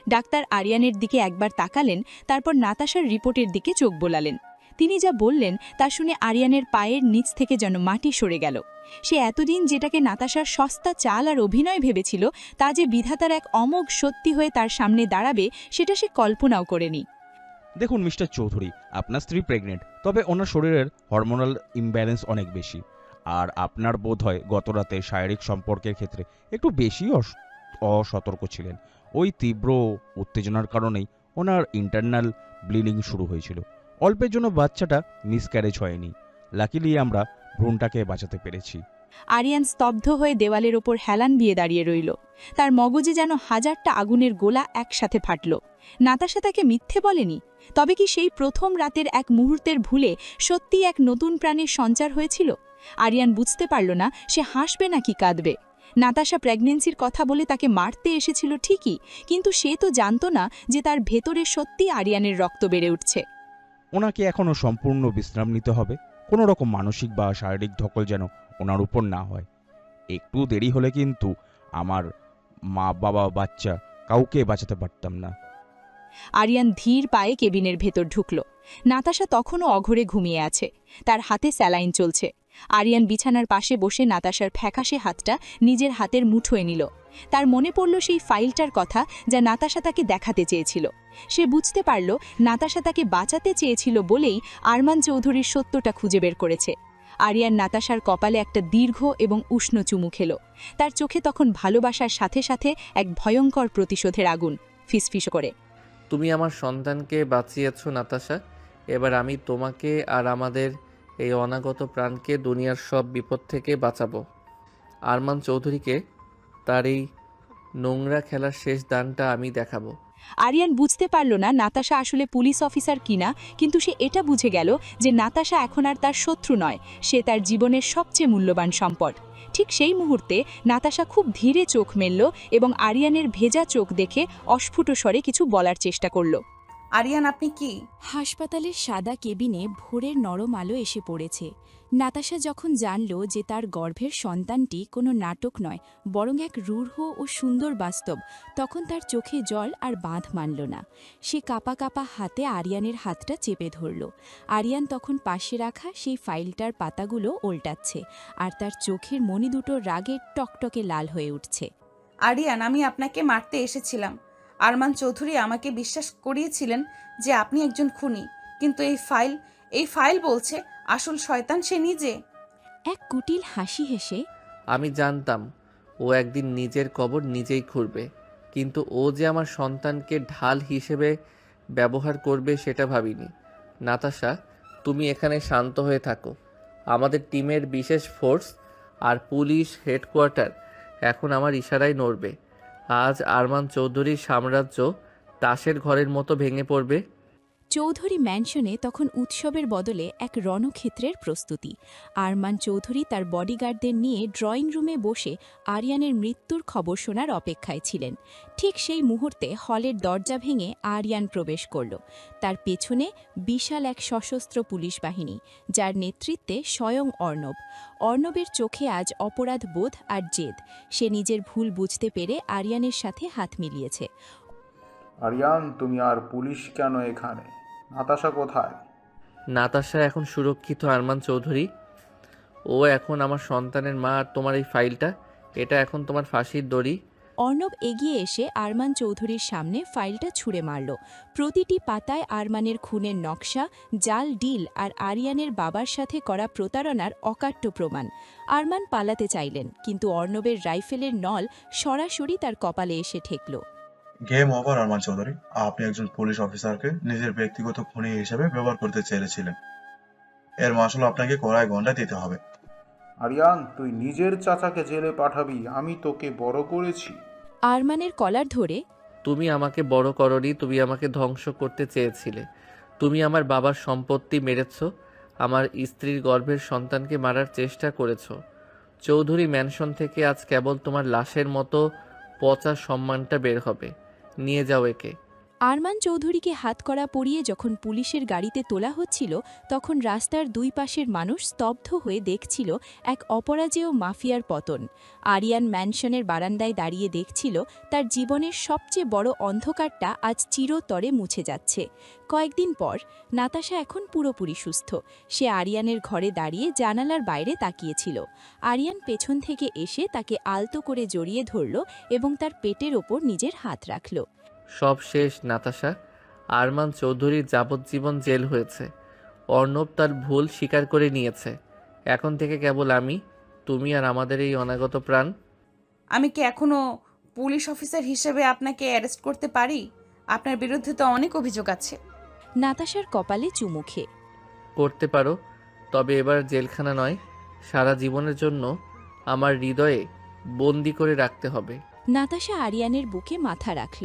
S10: ডাক্তার আরিয়ানের দিকে একবার তাকালেন, তারপর নাতাশার রিপোর্টের দিকে চোখ বোলালেন। তিনি যা বললেন তা শুনে আরিয়ানের পায়ের নিচ থেকে যেন মাটি সরে গেল। সে এতদিন যেটাকে নাতাশার সস্তা চাল আর অভিনয় ভেবেছিল, তা যে বিধাতার এক অমোঘ সত্যি হয়ে তার সামনে দাঁড়াবে, সেটা সে কল্পনাও করেনি।
S11: দেখুন মিস্টার চৌধুরী, আপনার স্ত্রী প্রেগনেন্ট, তবে ওনার শরীরের হরমোনাল ইমব্যালেন্স অনেক বেশি। আর আপনার বোধ হয় গতরাতে শারীরিক সম্পর্কের ক্ষেত্রে একটু বেশি অসতর্ক ছিলেন। ওই তীব্র উত্তেজনার কারণেই ওনার ইন্টারনাল ব্লিডিং শুরু হয়েছিল। অল্পের জন্য বাচ্চাটা মিসক্যারেজ হয়নি। লাকিলি আমরা ভ্রূণটাকে বাঁচাতে পেরেছি।
S10: আরিয়ান স্তব্ধ হয়ে দেওয়ালের ওপর হেলান দিয়ে দাঁড়িয়ে রইল। তার মগজে যেন হাজারটা আগুনের গোলা একসাথে ফাটল। নাতাশা তাকে মিথ্যে বলেনি। তবে কি সেই প্রথম রাতের এক মুহূর্তের ভুলে সত্যিই এক নতুন প্রাণের সঞ্চার হয়েছিল? আরিয়ান বুঝতে পারল না সে হাসবে নাকি কাঁদবে। নাতাশা প্রেগন্যান্সির কথা বলে তাকে মারতে এসেছিল ঠিকই, কিন্তু সে তো জানত না যে তার ভেতরে সত্যি আরিয়ানের রক্ত বেড়ে উঠছে।
S11: ওনাকে এখনও সম্পূর্ণ বিশ্রাম নিতে হবে। কোনো রকম মানসিক বা শারীরিক ধকল যেন ওনার উপর না হয়। একটু দেরি হলে কিন্তু আমার মা, বাবা, বাচ্চা কাউকে বাঁচাতে পারতাম না।
S10: আরিয়ান ধীর পায়ে কেবিনের ভেতর ঢুকল। নাতাশা তখনও অঘরে ঘুমিয়ে আছে। তার হাতে স্যালাইন চলছে। আরিয়ান বিছানার পাশে বসে নাতাশার ফ্যাকাশে হাতটা নিজের হাতের মুঠোয় নিল। তার মনে পড়ল সেই ফাইলটার কথা যা নাতাশা তাকে দেখাতে চেয়েছিল। সে বুঝতে পারল নাতাশা তাকে বাঁচাতে চেয়েছিল বলেই আরমান চৌধুরীর সত্যটা খুঁজে বের করেছে। আরিয়ান নাতাশার কপালে একটা দীর্ঘ এবং উষ্ণ চুমু খেল। তার চোখে তখন ভালোবাসার সাথে সাথে এক ভয়ঙ্কর প্রতিশোধের আগুন ফিসফিস করে।
S2: তুমি আমার সন্তানকে বাঁচিয়েছ নাতাশা। এবার আমি তোমাকে আর আমাদের এই অনাগত প্রাণকে দুনিয়ার সব বিপদ থেকে বাঁচাবো। আরমান চৌধুরীকে তার এই নোংরা খেলার শেষ দানটা আমি দেখাবো।
S10: আরিয়ান বুঝতে পারল না নাতাশা আসলে পুলিশ অফিসার কিনা, কিন্তু সে এটা বুঝে গেল যে নাতাশা এখন আর তার শত্রু নয়, সে তার জীবনের সবচেয়ে মূল্যবান সম্পদ। ঠিক সেই মুহূর্তে নাতাশা খুব ধীরে চোখ মেলল এবং আরিয়ানের ভেজা চোখ দেখে অস্ফুট স্বরে কিছু বলার চেষ্টা করল।
S3: আরিয়ান, আপনি কি?
S1: হাসপাতালের সাদা কেবিনে ভোরের নরম আলো এসে পড়েছে। নাতাশা যখন জানল যে তার গর্ভের সন্তানটি কোনো নাটক নয়, বরং এক রূঢ় ও সুন্দর বাস্তব, তখন তার চোখে জল আর বাঁধ মানল না। সে কাঁপা কাঁপা হাতে আরিয়ানের হাতটা চেপে ধরল। আরিয়ান তখন পাশে রাখা সেই ফাইলটার পাতাগুলো ওল্টাচ্ছে, আর তার চোখের মণি দুটো রাগে টকটকে লাল হয়ে উঠছে।
S3: আরিয়ান, আমি আপনাকে মারতে এসেছিলাম। আরমান চৌধুরী আমাকে বিশ্বাস করিয়েছিলেন যে আপনি একজন খুনি, কিন্তু এই ফাইল বলছে আসল শয়তান সে নিজে।
S1: এক কুটিল হাসি হেসে
S2: আমি জানতাম ও একদিন নিজের কবর নিজেই খুঁড়বে, কিন্তু ও যে আমার সন্তানকে ঢাল হিসেবে ব্যবহার করবে সেটা ভাবিনি। নাতাশা, তুমি এখানে শান্ত হয়ে থাকো। আমাদের টিমের বিশেষ ফোর্স আর পুলিশ হেডকোয়ার্টার এখন আমার ইশারায় নড়বে। আজ আরমান চৌধুরীর সাম্রাজ্য তাসের ঘরের মতো ভেঙে পড়বে।
S1: চৌধুরী ম্যানশনে তখন উৎসবের বদলে এক রণক্ষেত্রের প্রস্তুতি। আরমান চৌধুরী তার বডিগার্ডদের নিয়ে ড্রয়িং রুমে বসে আরিয়ানের মৃত্যুর খবর শোনার অপেক্ষায় ছিলেন। ঠিক সেই মুহূর্তে হলের দরজা ভেঙে আরিয়ান প্রবেশ করল। তার পেছনে বিশাল এক সশস্ত্র পুলিশ বাহিনী, যার নেতৃত্বে স্বয়ং অর্ণব। অর্ণবের চোখে আজ অপরাধ বোধ আর জেদ। সে নিজের ভুল বুঝতে পেরে আরিয়ানের সাথে হাত মিলিয়েছে।
S7: আরিয়ান, তুমি আর পুলিশ কেন এখানে? নাতাশা কোথায়?
S2: নাতাশা এখন সুরক্ষিত আরমান চৌধুরী। ও এখন আমার সন্তানের মা। আর তোমার এই ফাইলটা, এটা এখন তোমার ফাঁসির দড়ি।
S1: অর্ণব এগিয়ে এসে আরমান চৌধুরীর সামনে ফাইলটা ছুঁড়ে মারল। প্রতিটি পাতায় আরমানের খুনের নকশা, জাল ডিল আর আরিয়ানের বাবার সাথে করা প্রতারণার অকাট্য প্রমাণ। আরমান পালাতে চাইলেন, কিন্তু অর্ণবের রাইফেলের নল সরাসরি তার কপালে এসে ঠেকল।
S6: Game over Arman Chowdhury. আপনি একজন পুলিশ অফিসারকে নিজের ব্যক্তিগত খুনি হিসেবে ব্যবহার করতে চেয়েছিলেন। এর মাসুল আপনাকে কড়ায় গন্ডা দিতে হবে।
S7: আরিয়ান, তুই নিজের চাচাকে জেলে পাঠাবি? আমি তোকে বড় করেছি।
S1: আরমানের কলার ধরে
S2: তুমি আমাকে বড় করনি, তুমি আমাকে ধ্বংস করতে চেয়েছিলে। তুমি আমার বাবার সম্পত্তি মেরেছ, আমার স্ত্রীর গর্ভের সন্তানকে মারার চেষ্টা করেছ। চৌধুরী ম্যানশন থেকে আজ কেবল তোমার লাশের মতো পচা সম্মানটা বের হবে। নিয়ে যাও একে।
S1: আরমান চৌধুরীকে হাতকড়া পরিয়ে যখন পুলিশের গাড়িতে তোলা হচ্ছিল, তখন রাস্তার দুই পাশের মানুষ স্তব্ধ হয়ে দেখছিল এক অপরাজেয় মাফিয়ার পতন। আরিয়ান ম্যানশনের বারান্দায় দাঁড়িয়ে দেখছিল তার জীবনের সবচেয়ে বড় অন্ধকারটা আজ চিরতরে মুছে যাচ্ছে। কয়েকদিন পর নাতাশা এখন পুরোপুরি সুস্থ। সে আরিয়ানের ঘরে দাঁড়িয়ে জানালার বাইরে তাকিয়েছিল। আরিয়ান পেছন থেকে এসে তাকে আলতো করে জড়িয়ে ধরল এবং তার পেটের ওপর নিজের হাত রাখল।
S2: সব শেষ নাতাশা। আরমান চৌধুরীর যাবজ্জীবন জেল হয়েছে। অর্ণব তার ভুল স্বীকার করে নিয়েছে। এখন থেকে কেবল আমি, তুমি আর আমাদের এই অনাগত প্রাণ।
S3: আমি কি এখনো পুলিশ অফিসার হিসেবে আপনাকে অ্যারেস্ট করতে পারি? আপনার বিরুদ্ধে তো অনেক অভিযোগ আছে।
S1: নাতাশার কপালে চুমু খেয়ে।
S2: করতে পারো, তবে এবার জেলখানা নয়, সারা জীবনের জন্য আমার হৃদয়ে বন্দি করে রাখতে হবে।
S1: নাতাশা আরিয়ানের বুকে মাথা রাখল।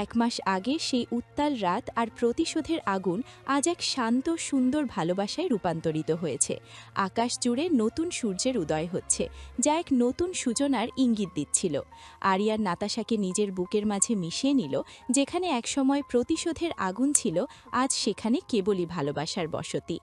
S1: 1 মাস আগে সেই উত্তাল রাত আর প্রতিশোধের আগুন আজ এক শান্ত সুন্দর ভালোবাসায় রূপান্তরিত হয়েছে। আকাশ জুড়ে নতুন সূর্যের উদয় হচ্ছে, যা এক নতুন সূচনার ইঙ্গিত দিচ্ছিল। আরিয়ান নাতাশাকে নিজের বুকের মাঝে মিশিয়ে নিল। যেখানে একসময় প্রতিশোধের আগুন ছিল, আজ সেখানে কেবলই ভালোবাসার বসতি।